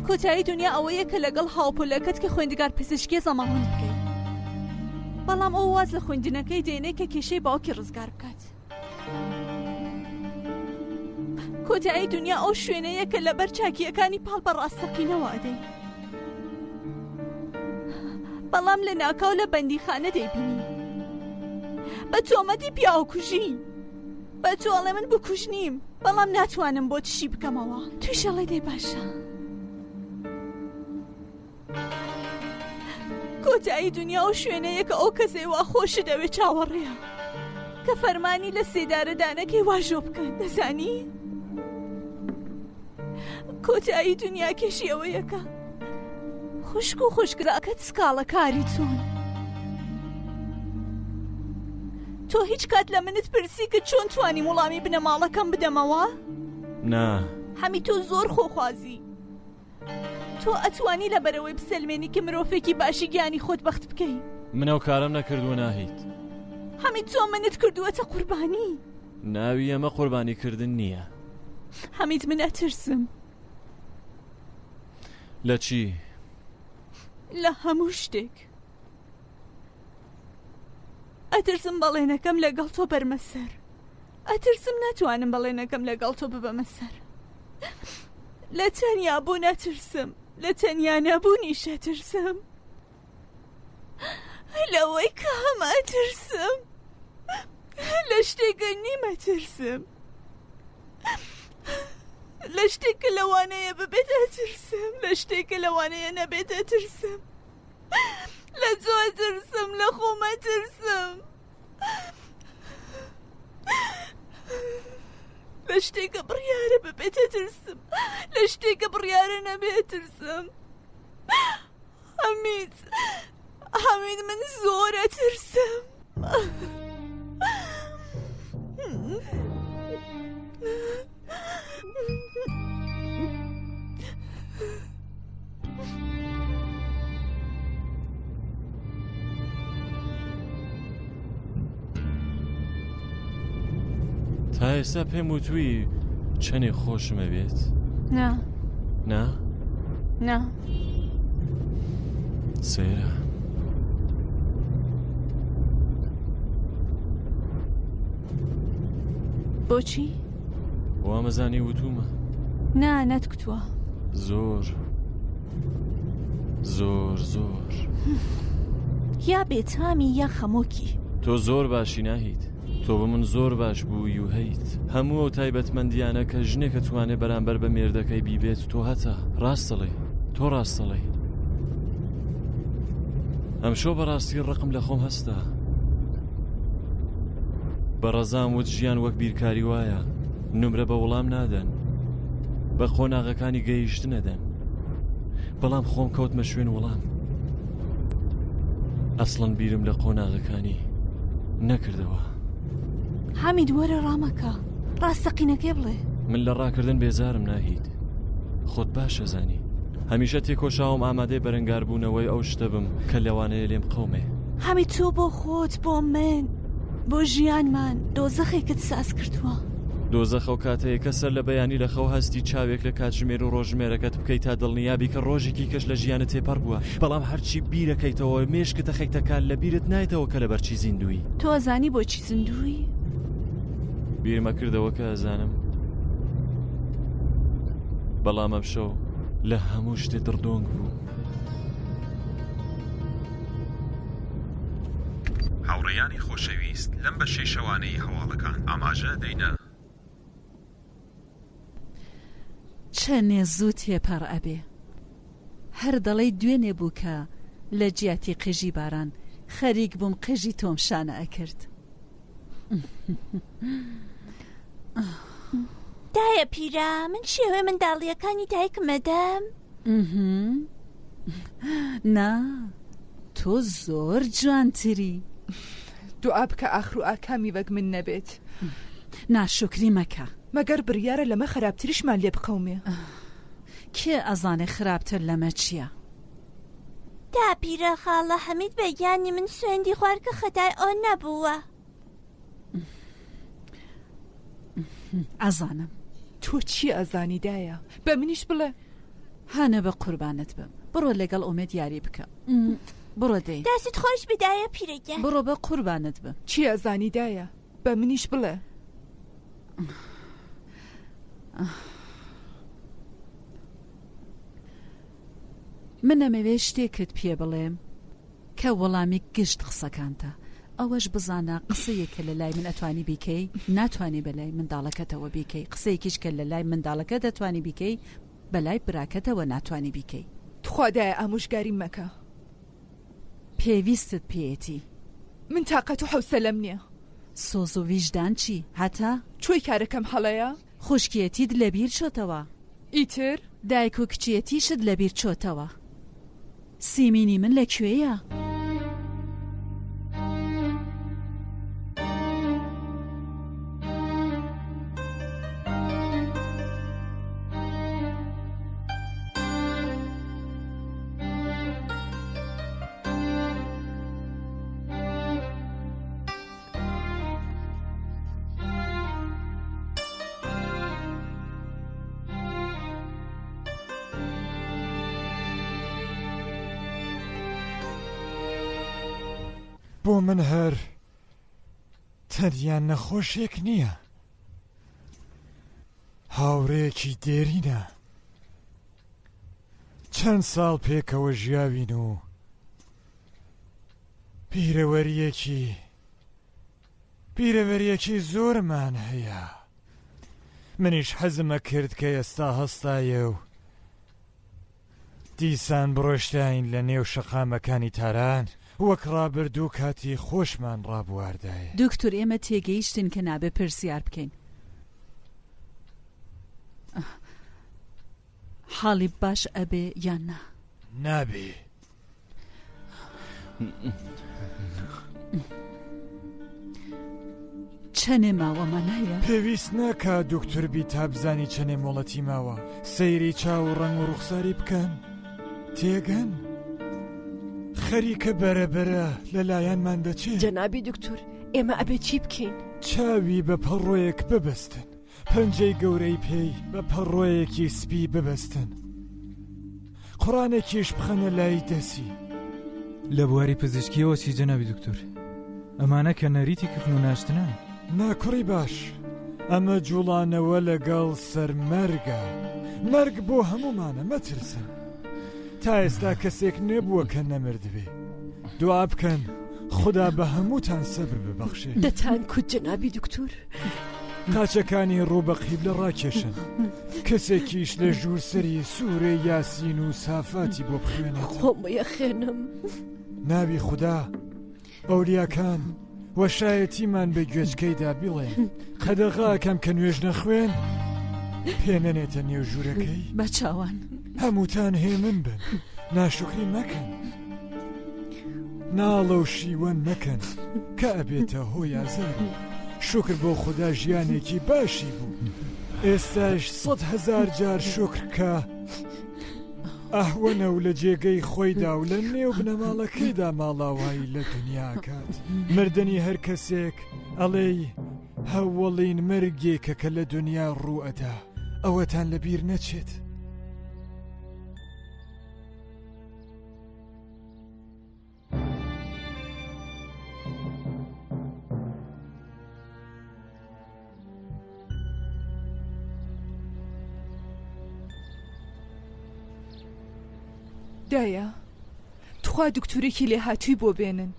کۆتایی دنیا ئەوەیە کە لەگەڵ هاوپۆلەکەت کە خوێندگار پزیشکی زەماوەند بکەیت، بەڵام ئەو واز لە خوێندنەکەی دێنێ کە کێشەی باوکی ڕزگار بکات. کۆتایی دنیا ئەو شوێنەیە کە لەبەر چاکیەکانی پاڵ بە ڕاستەقینەوە ئەدەی، بەڵام لە ناکاو لە بەندیخانە دەیبینی بە تۆمەتی پیاوەکوژی. بە تۆڵێ من بکوژنیم بەڵام ناتوانم بۆ چی بکەمەوە. توی شەڵی دەی باشە. کۆتایی دنیا ئەو شوێنەیە کە ئەو کەسەی وا خۆشی دەوێت چاوەڕێە کە فەرمانی لە سێدارەدانەکەی واژۆ بکەن. دەزانی؟ کۆتایی دنیا کێشی ئەوەیەکە خوشک و خوشکراکەت سکاڵە کاری چۆن. تۆ هیچ کات لە منت پرسی کە چۆن توانی وەڵامی بنەماڵەکەم بدەمەوە؟ نا هەمی تۆ زۆر خۆخوازی. تۆ ئەتوانی لە بەرەوەی بسەلمێنی کە مرۆڤێکی باشی گیانی خۆت بەخت بکەی. منەو کارم نەکردووە ناهیت. هەمی تۆ منت کردووەتە قوربانی. ناوی ئەمە قوربانیکردن نییە. هەمیت من ئەترسم. لە چی؟ لە هەموو شتێک. ئەترسم بەڵێنەکەم لەگەڵ تۆ بەرمەسەر. ئەترسم ناتوانم بەڵێنەکەم لەگەڵ تۆ ببەمە سەر. لە تەنیا بوو نەترسم، لە تەنیا نەبوونیش ئەترسم، لەوەی کە هەمە ئەترسم، لە شتێکە نیمە ترسم، لە شتێکە لەوانەیە ببێت ئەترسم، لە شتێکە لەوانەیە نەبێت ئەترسم، لە تۆ ئەترسم، لە خۆم ئەترسم، لە شتێکە بڕیارە ببێت ئەترسم، لە شتێکە بڕیارە نەبێت ئەترسم. حەمید من زۆر ئەترسم. تا ئێستا پێم وتووی چەنێ خۆشمە بێت؟ نا نا؟ نا سەیرە بۆچی؟ وامەزانی وتومە. نا نەتکوتووە. زۆر زۆر زۆر یا بێتامی یا خەمۆکی. تۆ زۆر باشی ناهیت. تۆ بە من زۆر باش بووی و هەیت. هەموو ئەو تایبەتمەندیانە کە ژنێکە توانێ بەرامبەر بە مێردەکەی بیبێت تۆ هەتا ڕاستەڵێ. تۆ ڕاستەڵێ. ئەمشۆ بەڕاستی ڕقم لە خۆم هەستا. بە ڕەزام وت ژیان وەک بیرکاری وایە نمرە بە وەڵام نادەن بە قۆناغەکانی گەیشت نەدەن بەڵام خۆم کەوتمە شوێن وەڵام ئەسڵەن بیرم لە قۆناغەکانی نەکردەوە. حەمید وەرە ڕامەکە ڕاستەقینەکەی بڵێ. من لە ڕاکردن بێزارم ناهید خۆت باشە زانی هەمیشە تێکۆشاوم ئامادەی بەرەنگاربوونەوەی ئەو شتە بم کە لەوانەیە لێم قەومێ. حەمید تۆ بۆ خۆت بۆ من بۆ ژیانمان دۆزەخێکت ساز کردووە. دۆزەخە و کاتەیە کە سەر لە بەیانی لە خەو هەستی چاوێک لە کاتژمێر و ڕۆژمێرەکەت بکەیت تا دڵنیابی کە ڕۆژێکی کەش لە ژیانت تێپەڕ بووە بەڵام هەرچی بیرەکەیتەوە مێشکتە خەیتەکان لە بیرت نایتەوە کە لەبەرچی زیندوی. تۆ ئەزانی بۆچی زیندوی؟ بیرمە کردەوە کە ئەزانم بەڵام ئەم شەو لە هەموو شتێ دڕدۆنگ بوو. هاوڕێیانی خۆشەویست لەم بە شەوانەی هەواڵەکان ئاماژە دەینە. چەنێ زوو تێپەڕ ئەبێ هەر دەڵێی دوێنێ بوو کە لە جیاتی قژی باران خەریک بووم قژی تۆم شانە ئەکرد. دایە پیرە من شێوێ منداڵیەکانی دایکمەدەم. نا تۆ زۆر جوانتری. دوعا بکە ئاخر و ئاکامی وەک من نەبێت. ناشکری مەکە مەگەر بڕیارە لەمە خراپتریشمان لێ بقەومێ. کێ ئەزانێ خراپتر لەمە چییە؟ دا پیرە خاڵە حەمید بەگیانی من سوێندی خوارد کە خەتای ئەو نەبووە. ئەزانم. تۆ چی ئەزانی دایە؟ بە منیش بڵێ. هانە بە قوربانت بم بڕۆ لەگەڵ ئومێد یاری بکە. بڕۆ دەی دەست خۆش بدایە پیرەگە. بڕۆ بە قوربانت بم. چی ئەزانی دایە؟ بە منیش بڵێ. من ئەمەوێ شتێکت پێ بڵێم کە وەڵامی گشت قسەکانتە ئەوەش بزانە قسەیەکە لە لای من ئەتوانی بیکەی ناتوانانی بەلای منداڵەکەتەوە بیکەی قسەیەکیش کە لە لای منداڵەکە دەتوانی بیکەی بەلای براکەتەوە ناتوانی بیکەی. تخوادایە ئامۆژگاری مەکە. پێویستت پێیەتی. من تااقەت و حوسەلەم نییە. سۆز و ویژدان چی؟ هەتا چۆی کارەکەم هەڵەیە؟ خوشکیەتیت لەبیر چۆتەوە. ئیتر دایک و کچیەتیشت لەبیر چۆتەوە. سیمینی من لەکوێیە؟ بۆ من هەر تەنیان نەخۆشێک نییە هاوڕێکی دێرینە چەند ساڵ پێکەوە ژیاوین و پیرەوەریەکی زۆرمان هەیە منیش حەزمە کرد کە ئێستا هەستایە و دیسان بڕۆشتین لە نێو شەقامەکانی تاران وەک ڕابردوو کاتی خۆشمان ڕابواردایە. دکتۆر ئێمە تێگەیشتن کە نابێ پرسیار بکەین. حاڵی باش ئەبێ یان نا؟ نابێ. چەنێ ماوەمان هەیە؟ پێویست ناکا دکتۆر بی تا بزانی چەنێ مۆڵەتی ماوە سەیری چاو و ڕەنگ و ڕوخساری بکەن تێگەن خەریکە بەرەبەرە لەلایەنمان دەچێت. جەنابی دکتۆر ئێمە ئەبێ چی بکەین؟ چاوی بە پەڕۆیەک ببەستن پەنجەی گەورەی پێی بە پەڕۆیەکی سپی ببەستن قڕانێکیش بخەنە لای دەسی. لە بواری پزیشکیەوە چی جەنابی دکتۆر؟ ئەمانە کە نەریتی کفن و ناشتنە؟ ناکڕی باش ئەمە جوڵانەوە لەگەڵ سەرمەرگە مەرگ بۆ هەمومانە مەترسن تا ئێستا کەسێک نێبووە کە نەمردبێ دوعا بکەن خدا بە هەمووتان سەبر ببەخشێ. دەتان کوت جەنابی دکتۆر؟ قاچەکانی ڕوو بە قیبلە ڕاکێشن کەسێکیش لە ژوورسەری سوورە یاسین و سافاتی بۆ بخوێنێت. خۆم یەخێنم. ناوی خدا ئەولیاکان وەشایەتیمان بە گوێچکەیدا بڵێن قەدەغاکەم کە نوێژ نەخوێن پێنەنێتە نێو ژوورەکەی بە چاوان هەمووتان هێمن بن ناشکری مەکەن ناڵە و شیوەن مەکەن کە ئەبێتە هۆی ئازار شکر بۆ خوددا ژیانێکی باشی بوو ئێستاش 100,000 جار شکر کە ئەهوەنە و لە جێگەی خۆیدا و لە نێو بنەماڵەکەیدا ماڵاوایی لە دنیا کات مردنی هەر کەسێک ئەڵێی هەوڵین مەرگێکە کە لە دنیا ڕوئەدا ئەوەتان لەبیر نەچێت دایە تخوا دکتورێکی لێ هاتووی بۆ بێنن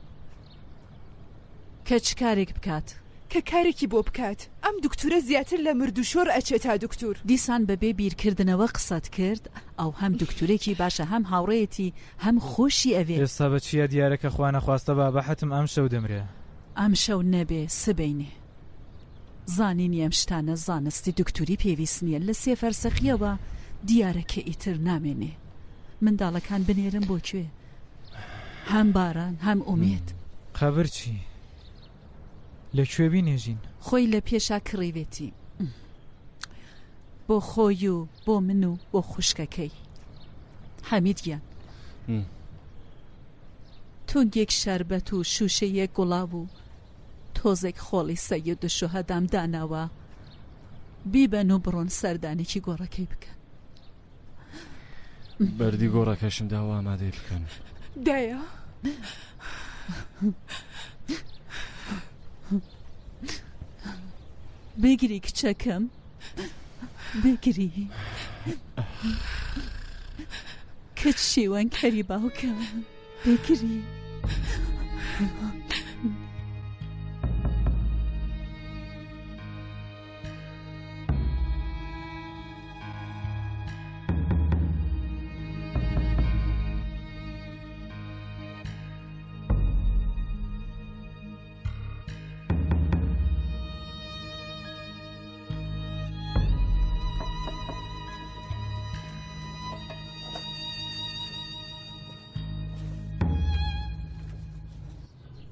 کە چ کارێک بکات کە کارێکی بۆ بکات ئەم دکتورە زیاتر لە مردوشۆر ئەچێت تا دکتور دیسان بەبێ بیرکردنەوە قسەت کرد ئەو هەم دکتورێکی باشە هەم هاوڕێیەتی هەم خۆشی ئەوێ ئێستا بە چیە دیارەکە خوا نەخواستە بابە حەتم ئەم شەو دەمرێ ئەم شەو نەبێ سبەینێ زانینی ئەم شتانە زانستی دکتوری پێویست نییە لە سێ فەرسەخیەوە دیارەکە ئیتر نامێنێ منداڵەکان بنێرم بۆکوێ هەم باران هەم ئومێد خەبر چی لەکوێ بینێژین خۆی لە پێشا کڕیوێتی بۆ خۆی و بۆ من و بۆ خوشکەکەی حەمید گیان تونگێک شەربەت و شوشەیەک گوڵاو و تۆزێک خۆڵی سەید و شوهەدام داناوە بیبەن و بڕۆن سەردانێکی گۆڕەکەی بکەن بەردی گۆڕەکەشم داوا ئامادەی بکەن دایە بگری کچەکەم بگری کەچ شێوان کەری باوکە بگری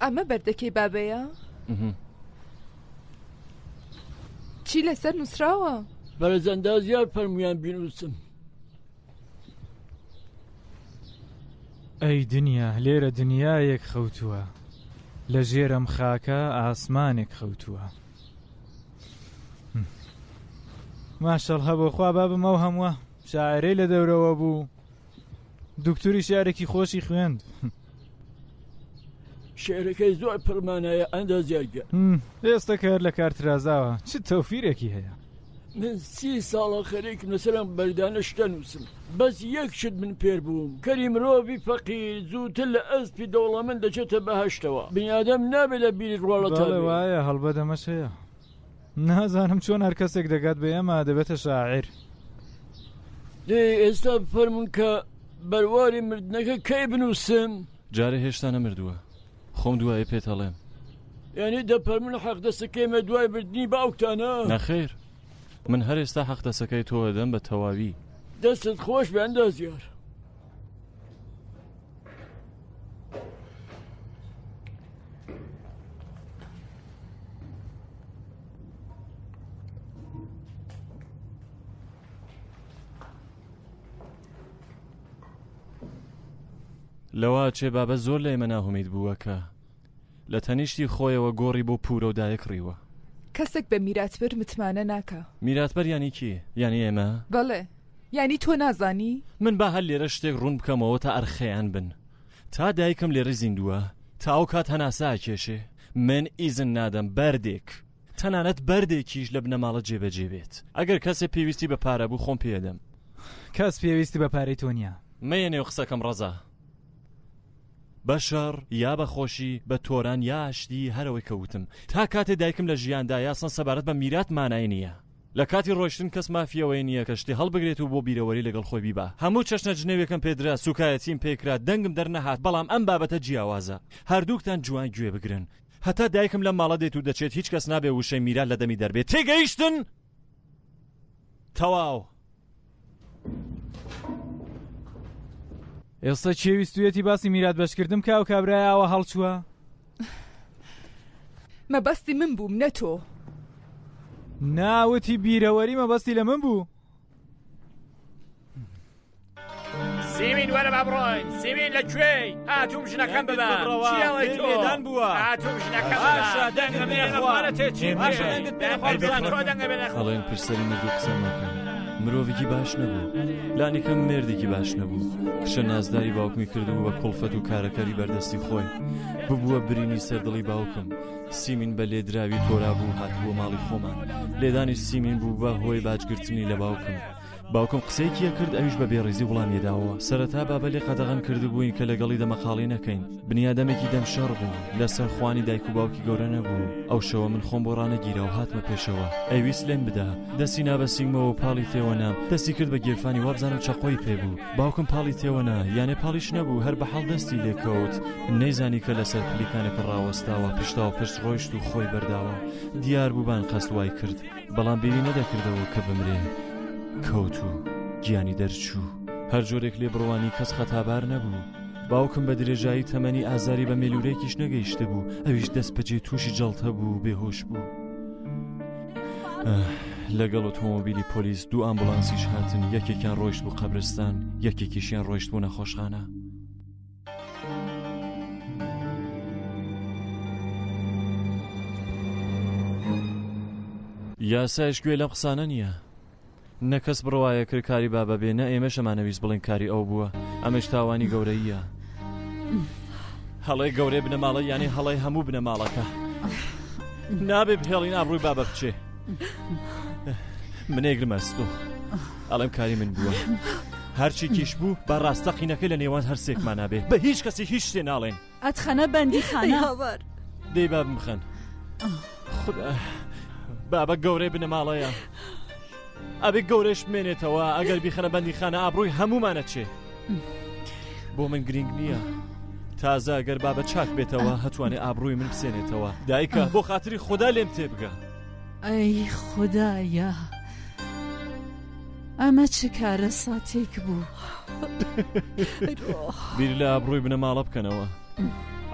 ئەمە بەردەکەی بابەیە؟ چی لەسەر نووسراوە؟ بەرەزەندا زیاد فەرمویان بینووسم. ئەی دنیا لێرە دنیایەک خەوتووە لە ژێرەم خاکە ئاسمانێک خەوتووە ماشەڵ هەبۆ خوا بابمەوە هەمووە شاعرەی لە دەورەوە بوو دکتوری شارێکی خۆشی خوێند شێرەکەی زۆر پڕمانایە ئەندە زیارگە ئێستا کار لە کارترازاوە چ تەوفیرێکی هەیە من 30 ساڵە خەریکم لەسەرم بەردانە شتە نووسم بەس یەک شت من پێر بووم کەری مرۆڤی فەقیر زووتر لە ئەسپی دەوڵەمەند دەچێتە بەهەشتەوە بنیادەم نابێت لە بیری ڕۆڵەتە وایە هەڵبە دەمەش هەیە نازانم چۆن هەر کەسێک دەگات بە ئێمە دەبێتە شاعیر ئێستا فەرمون کە بەرواری مردنەکە کەی بنووسم جارێ هێشتا نەمردووە خۆم دوایە پێت هەڵێم یعنی دەپەرمون حەق دەسەکەیمە دوای بردنی باوکتانە نەخێر من هەر ئێستا حەق دەسەکەی تۆ دەم بە تەواوی دەستت خۆش بە ئەندازیار لەوە چێ بابە زۆر لە ئێمە ناهومید بووە کە لە تەنیشتی خۆیەوە گۆڕی بۆ پورە و دایەک ڕیوە کەسێک بە میراتبەر متمانە ناکە میراتبەر یانی کی؟ یانی ئێمە؟ بەڵێ یانی تۆ نازانی؟ من با هەر لێرە شتێک ڕوون بکەمەوە تا ئەرخەیان بن تا دایکم لێرە زیندووە تا ئەو کات هەناسا کێشێ من ئیزن نادەم بەردێک تەنانەت بەردێکیش لە بنەماڵە جێبەجێ بێت ئەگەر کەسێ پێویستی بە پارە بوو خۆم پێدەم کەس پێویستی بە پارەی تۆ نییە مەیەنێ قسەکەم ڕەزا بەشەڕ یا بەخۆشی بە تۆران یا ئاشتی هەرەوەی کەوتم تا کاتێ دایکم لە ژیاندا یاسان سەبارەت بە میرات مانای نییە لە کاتی ڕۆیشتن کەس مافیەوەی نییە کە شتی هەڵبگرێت و بۆ بیرەوەری لەگەڵ خۆی بیبا هەموو چەشنە جنێوێکم پێدرا سوکایەتیم پێکرا دەنگم دەرنەهات بەڵام ئەم بابەتە جیاوازە هەردووکتان جوان گوێ بگرن هەتا دایکم لەم ماڵە دێت و دەچێت هیچ کەس نابێ وشەی میرات لە دەمی دەربێت تێگەیشتن تەواو ئێستا چێویستویەتی باسی میرات بەشکردم کا و کابرایەوە هەڵچووە مەبەستی من بووم نە تۆ ناوتی بیرەوەری مەبەستی لە من بوو سیمین وەرە با بڕۆین سیمین لەکوێی هاتووم ژنەکەم ببە چیاڵی تۆ لێدان بووە هاتووم ژنەکەم باشە دەنگە بێنە خوارەتێ چی باشە دەنگت بێنە هەڵێن پرسەری مردوو قسە مەکەن مرۆڤێکی باش نەبوو لانیکەم مێردێکی باش نەبوو کشە نازداری باوکمی کردبوو بە کوڵفەت و کارەکەری بەردەستی خۆی ببووە برینی سەردڵی باوکم سیمین بە لێدراوی تۆرا بوو هاتبووە ماڵی خۆمان لێدانی سیمین بوو بە هۆی باجگرتنی لە باوکم باوکم قسەیەکیە کرد ئەویش بە بێڕێزی وڵامیەداوە سەرەتا بابەلێ قەدەغەن کردبووین کە لەگەڵی دەمەخاڵی نەکەین بنیادەمێکی دەمشەڕ بوو لەسەر خوانی دایک و باوکی گەورە نەبوو ئەو شەوە من خۆم بۆ ڕانەگیرە و هاتمە پێشەوە ئەویست لێم بدا دەستی نابەسیمەوە و پاڵی تێوەنا دەستی کرد بە گیرفانی وابزانم چەقۆی پێبوو باوکم پاڵی تێوەنا یانێ پاڵیش نەبوو هەر بە حەڵ دەستی لێکەوت نەیزانی کە لەسەر پلیکانێکە ڕاوەستاوە پشتاوە پشت ڕۆیشت و خۆی بەرداوە دیار بووبان قەست وای کرد بەڵام بیری نەدەکردەوە کە بمرێ کەوتو گیانی دەرچوو هەر جۆرێک لێ بڕوانی کەس خەتابار نەبوو باوکم بە درێژایی تەمەنی ئازاری بە مێلوورێکیش نەگەیشتە بوو ئەویش دەست بەجێ تووشی جەڵتە بوو بێهۆش بوو لەگەڵ ئۆتۆمۆبیلی پۆلیس دوو ئامبولانسیش هاتن یەکێکیان ڕۆیشت بوو قەبرستان یەکێکیشیان ڕۆیشت بوو نەخۆشخانە یاسایش گوێ لەم قسانە نییە نەکەس بڕوایە کرد کاری بابە بێ نە ئێمە شەمانەویست بڵین کاری ئەو بووە ئەمەش تاوانی گەورەیە هەڵەی گەورەی بنەماڵە یانی هەڵەی هەموو بنەماڵەکە نابێ بهێڵین ئابڕووی بابە بچێ منێگرمەستۆ ئەڵێم کاری من بووە هەرچی کیش بوو بە ڕاستەقینەکەی لە نێوان هەرسێکمان نابێ بە هیچ کەسی هیچ شتێ ناڵێن ئەتخەنە بەندی خانە دەی بابم بخەن خدا بابە گەورەی بنەماڵەیە ئەبێ گەورەش بمێنێتەوە ئەگەر بیخەنە بەندی خانە ئابڕووی هەمومانە چێ بۆ من گرنگ نییە تازە ئەگەر بابە چاک بێتەوە هەتوانێ ئابڕووی من بسێنێتەوە دایکە بۆ خاتری خوددا لێم تێبگە ئەی خوددایە ئەمە چ کارە ساتێک بوو بیر لە ئابڕووی بنەماڵە بکەنەوە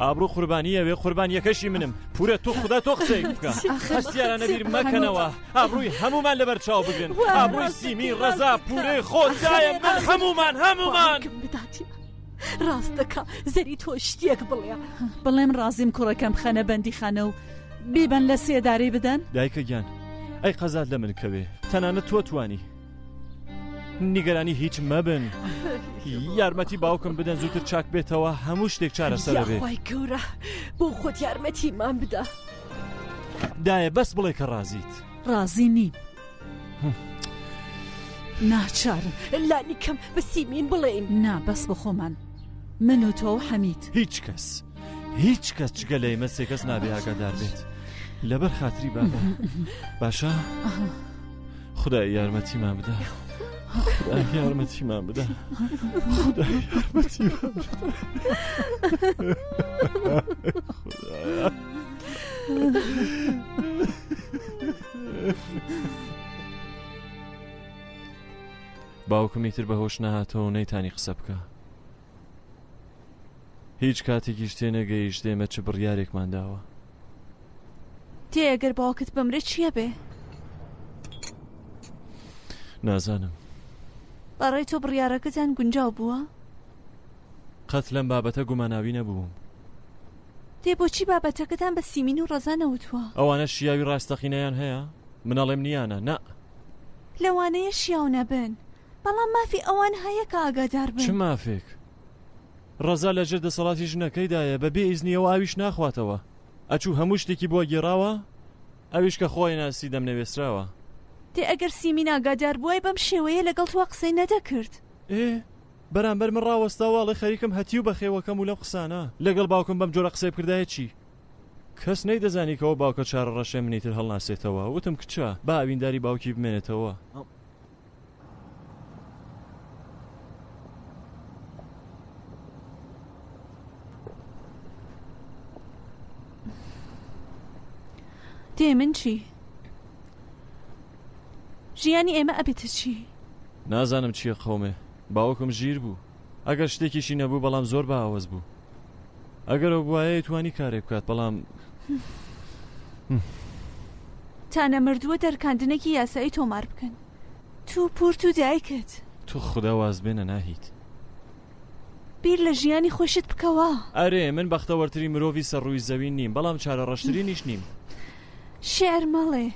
ئابڕوو قوربانیە وێ قوربانیەکەشی منم پورە تۆ خوددا تۆ قسەی بکە هەستیارانە بیر مەکەنەوە ئابڕووی هەمومان لەبەر چاو بگرن ئابڕووی سیمی ڕەزا پورەی خۆتدایە من هەمومان ڕاست دەکا زەری تۆ شتێک بڵێ بڵێم ڕازیم کوڕەکەم خەنە بەندی خانە و بیبەن لە سێداری بدەن دایکە گیان ئەی قەزات لە من کەوێ تەنانەت تۆ توانی نیگەرانی هیچ مەبن یارمەتی باوکم بدەن زووتر چاک بێتەوە هەموو شتێک چارەسەر بێ یاخوای گەورە بۆ خۆت یارمەتیمان بدە دایە بەس بڵێ کە ڕازیت ڕازی نیم ناچارم لانیکەم بە سیمین بڵێین نا بەس بە خۆمان من و تۆ و حەمید هیچ کەس جگە لە ئێمە سێ کەس نابێ ئاگادار بێت لەبەر خاتری بابە باشە خدای یارمەتیمان بدە خدای یارمەتیمان بدە خدای یارمەتیمان بدە باوکمی تر بەهۆش نەهاتەوە نەیتانی قسە بکە هیچ کاتێکیش تێ نەگەیشت ئێمە چ بڕیارێکمان داوە تێ ئەگەر باوکت بمرێت چییە بێ؟ نازانم بەڕێی تۆ بڕیارەکەتان گونجاو بووە؟ قەت لەم بابەتە گوماناوی نەبووم تێ بۆچی بابەتەکەتان بە سیمین و ڕەزا نەوتووە؟ ئەوانە شیاوی ڕاستەقینەیان هەیە؟ منەڵێم نیانە نە لەوانەیە شیاو نەبن بەڵام مافی ئەوان هەیە کە ئاگادار بن چ مافێک؟ ڕەزا لەژێر دەسەڵاتی ژنەکەیدایە بەبێ ئیزنیەوە ئاویش ناخواتەوە ئەچوو هەموو شتێکی بۆ گێڕاوە ئەویش کە خۆی ناسی دەمنەوێستراوە تێ ئەگەر سیمین ئاگادار بووای بەم شێوەیە لەگەڵ تۆ قسەی نەدەکرد بەرامبەر من ڕاوەستاواڵی خەریکم هەتی و بەخێوەکەم و لەم قسانە لەگەڵ باوکم بەم جۆرە قسەی بکردایە چی؟ کەس نەیدەزانیکەوە باوکە چارە ڕەشێ منیتر هەڵناسێتەوە وتم کچە با ئاوینداری باوکی بمێنێتەوە دێ من چی؟ ژیانی ئێمە ئەبێتە چی؟ نازانم چییە قەومێ باوکم ژیر بوو ئەگەر شتێکیشی نەبوو بەڵام زۆر باوەز بوو ئەگەر ئەو بواە توانی کارێک بکات بەڵام تانە مردووە دەرکاندنێکی یاسایی تۆمار بکەن تو پورت و دایکت تو خوددا واز بێنە ناهیت بیر لە ژیانی خۆشت بکەوە ئەرێ من بەختەوەرتری مرۆڤی سەرڕووی زەوی نیم بەڵام چارە ڕەشترینیش نیم شێر مەڵێ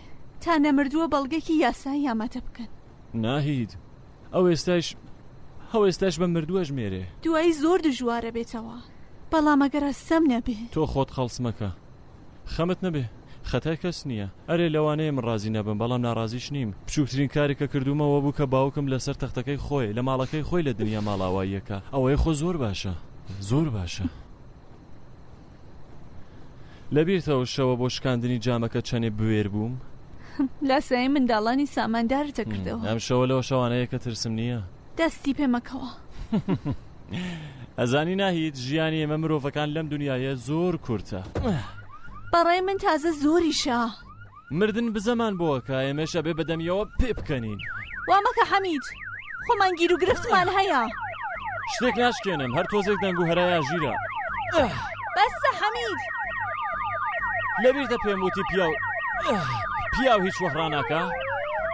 تانە مردووە بەڵگێکی یاسایی ئامادە بکەن ناهید ئەو ئێستاش بە مردووە ژمێرێ دوایی زۆر دژوارە بێتەوە بەڵام ئەگەر ئەستەم نەبێ تۆ خۆت خەڵس مەکە خەمت نەبێ خەتای کەس نییە ئەرێ لەوانەیە من ڕازی نەبم بەڵام ناڕازیش نیم بچووکترین کارێکە کردومەوە بوو کە باوکم لەسەر تەختەکەی خۆی لە ماڵەکەی خۆی لە دنیا ماڵاواییەکە ئەوەی خۆ زۆر باشە زۆر باشە لەبیرتەوە شەوە بۆ شکاندنی جامەکە چەنێ بوێر بووم لاسایی منداڵانی ساماندارتە کردەوە ئەم شەوە لەوە شەوانەیە کە ترسم نییە دەستی پێمەکەوە ئەزانی ناهید ژیانی ئێمە مرۆڤەکان لەم دنیاە زۆر کورتە بەڕێ من تازە زۆریشە مردن بزەمان بۆکە ئێمەشە بێ بەدەمیەوە پێ بکەنین وامەکە حەمید خۆمان گیر و گرفتمان هەیە شتێک ناشکێنم هەر تۆزێک دەنگ و هەرایە ژیرە بەسە حەمید لەبیرتە پێم وتی پیاو هیچ وەخڕاناکە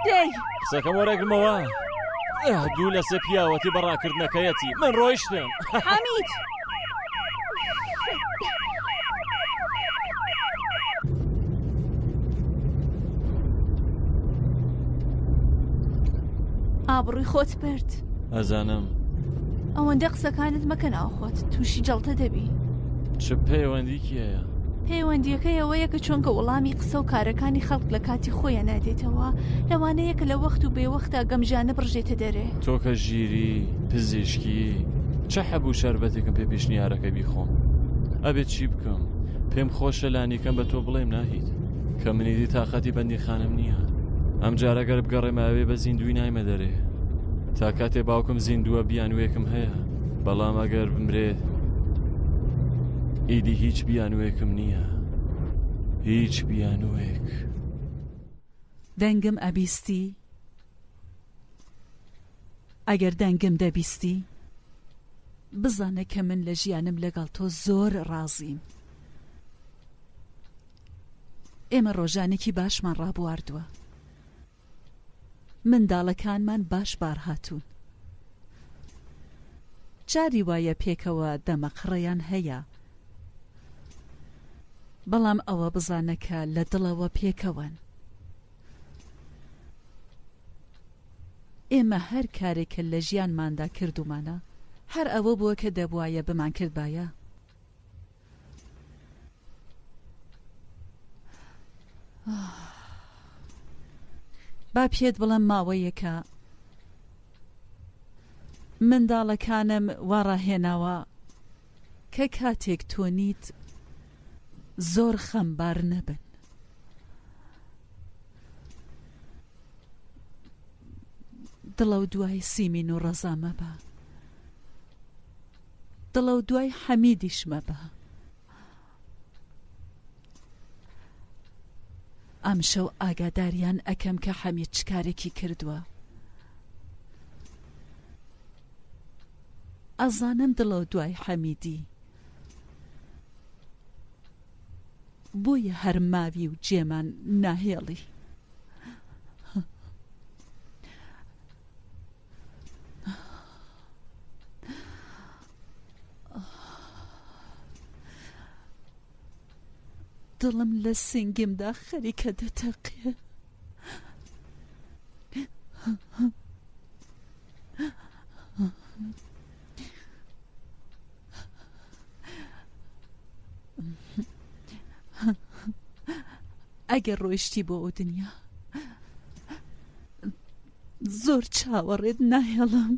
دەی قسەکەم وەرەگرمەوە دوو لە سێ پیاوەتی بەڕاکردنەکەیەتی من ڕۆیشتم حەمید ئابڕووی خۆت برد ئەزانم ئەوەندە قسەکانت مەکە ناوخۆت تووشی جەڵتە دەبی چ پەیوەندیکیەیە پەیوەندیەکەی ئەوەیە کە چۆنکە وەڵامی قسە و کارەکانی خەڵک لە کاتی خۆیان نادێتەوە لەوانەیە کە لە وەخت و بێوەختە گەمژانە بڕژێتە دەرێ تۆ کە ژیری پزیشکی چه حەبوو شەربەتێکم پێ پیشنیارەکە بیخۆم ئەبێت چی بکەم پێم خۆشە لانیکەم بە تۆ بڵێم ناهید کە منیدی تااقەتی بەندی خانم نییە ئەم جارەگەر بگەڕێمەوێ بە زیندوی نایمە دەرێ تا کاتێ باوکم زیندووە بیانوێکم هەیە بەڵام ئەگەر بمرێ ئیدی هیچ بیانوێکم نییە هیچ بیانوێک دەنگم ئەبیستی ئەگەر دەنگم دەبیستی بزانە کە من لە ژیانم لەگەڵ تۆ زۆر ڕازیم ئێمە ڕۆژانێکی باشمان ڕابواردووە منداڵەکانمان باش بار هاتوون جاری وایە پێکەوە دەمەقڕەیان هەیە بەڵام ئەوە بزانەکە لە دڵەوە پێکەوەن ئێمە هەر کارێکە لە ژیانماندا کردومانە هەر ئەوە بووە کە دەبوایە بمان کردبایە با پێت بڵم ماوەیەکە منداڵەکانم وەڕاهێناوە کە کاتێک تۆنیت زۆر خەمبار نەبن دڵە و دوای سیمین و ڕەزا مەبە دڵە و دوای حەمیدیش مەبە ئەم شەو ئاگاداریان ئەکەم کە حەمید چ کارێکی کردووە ئەزانم دڵە و دوای حەمیدی بۆیە هەر ماوی و جێمان ناهێڵی دڵم لە سنگمدا خەریکە دەتەقێ ئەگەر ڕۆیشتی بۆ ئەو دنیا زۆر چاوەڕێت ناهێڵم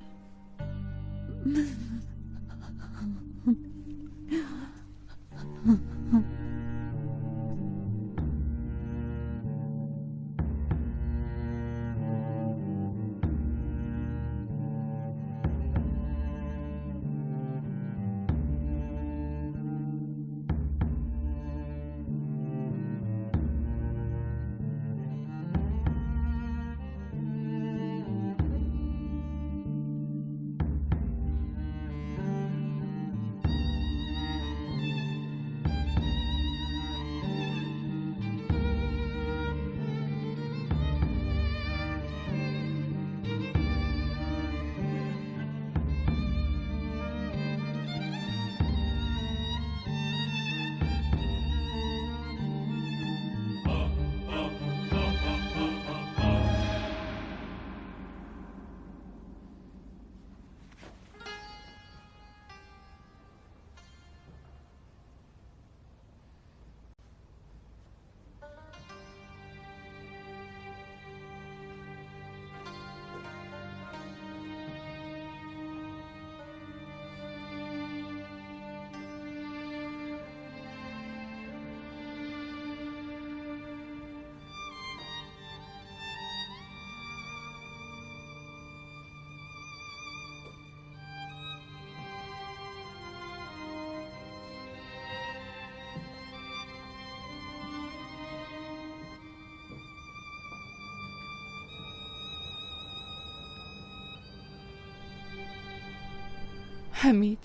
حەمید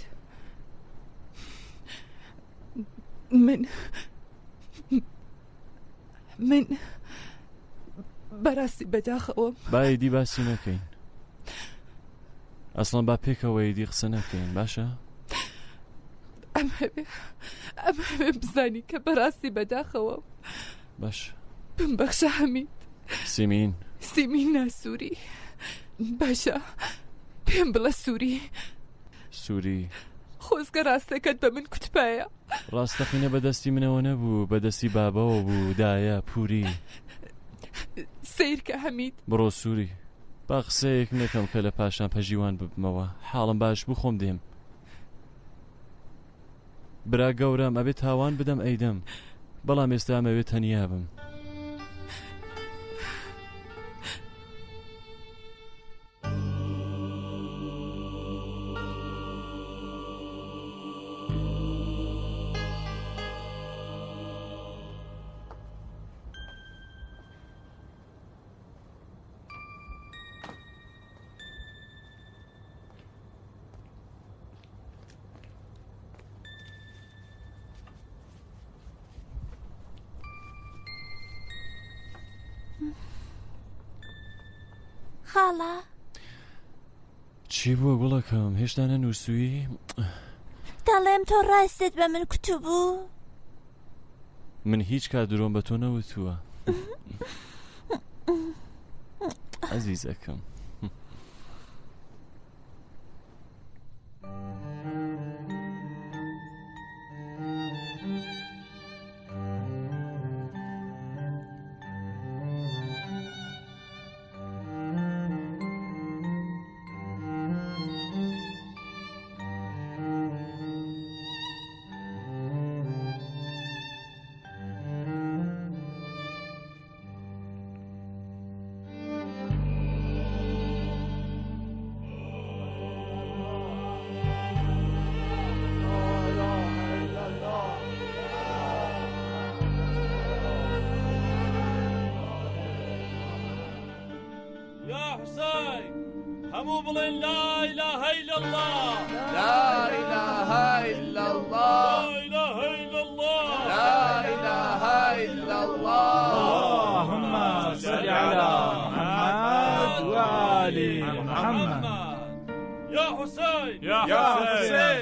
من بەڕاستی بەداخەوە بایدی باسی نەکەین ئەسڵان با پێکەوەیدی قسە نەکەین باشە؟ ئەم هەبێ بزانی کە بەڕاستی بەداخەوە باش بمبەخشە حەمید. سیمین ناسووری باشە پێم بڵە سووری خۆزگە ڕاستەکەت بە من کوتپایە. ڕاستەقینە بەدەستی منەوە نەبوو بەدەستی بابەوە بوو دایە پوری سیرکە حەمید بڕۆ سووری با قسەیەک نەکەم کە لە پاشان پەژیوان ببمەوە حاڵم باش بوو خۆم دێم برا گەورم ئەبێ تاوان بدەم ئەیدەم بەڵام ئێستا ئەمەوێت تەنیا بم. خاڵە چی بووە گوڵەکەم هێشتا نەنووسووی؟ دەڵێم تۆ ڕاستت بە من کوتبوو؟ من هیچ کات درۆم بە تۆ نەوتووە عەزیزەکەم. همو بڵێن لا إله إلا الله لا إله إلا الله لا إله إلا الله لا إله إلا الله. اللهم صل على محمد وآل محمد. يا حسين يا حسين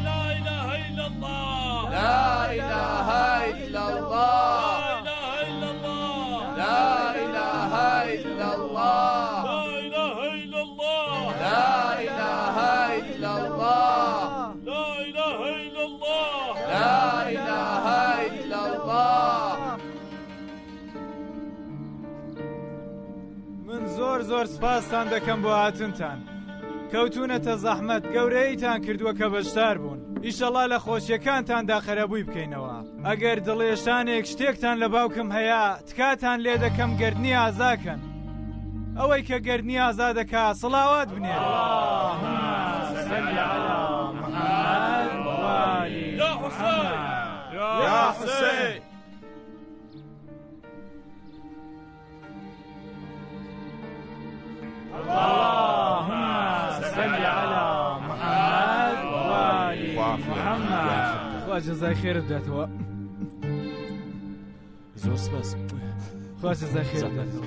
لا إله إلا الله لا إله إلا الله لا إله إلا الله لا إله إلا الله لا إله إلا الله لا إله إلا الله. من زۆر سپاستان دەکەم بۆ هاتنتان کەوتونەتە زەحمەت گەورەیتان کردووە کە بەشدار بوون ئیشەڵا لە خۆشیەکانتاندا خەرەبووی بکەینەوە ئەگەر دڵێشانێک شتێکتان لە باوکم هەیە تکاتان لێ دەکەم گەردنی ئازاکەن ئەوەی کە گەردنی ئازا دەکا سڵاوات بنێرە. اللهم صل على محمد وآل يا حسين يا حسين اللهم صل على محمد وآل محمد. خوا جەزای خێرت بداتەوە. زۆر سپاس. خوا جەزای خێرت بداتەوە.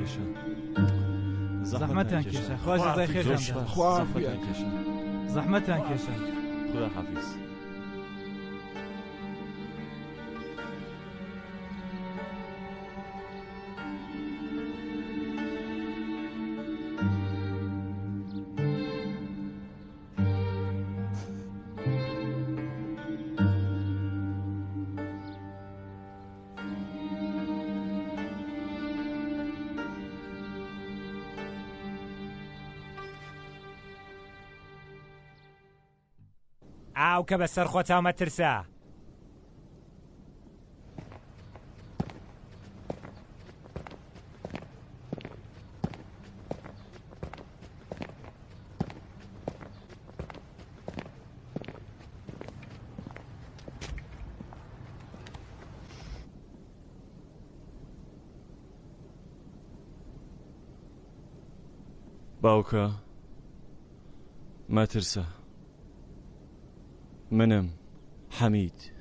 زەحمەتان کێشە خوا جەزای خێرتان بدات. زەحمەتان کێشە. خدا حافظ. ئاو کە بەسەر خۆتا مەترسە. باوکە مەترسە منم حەمید.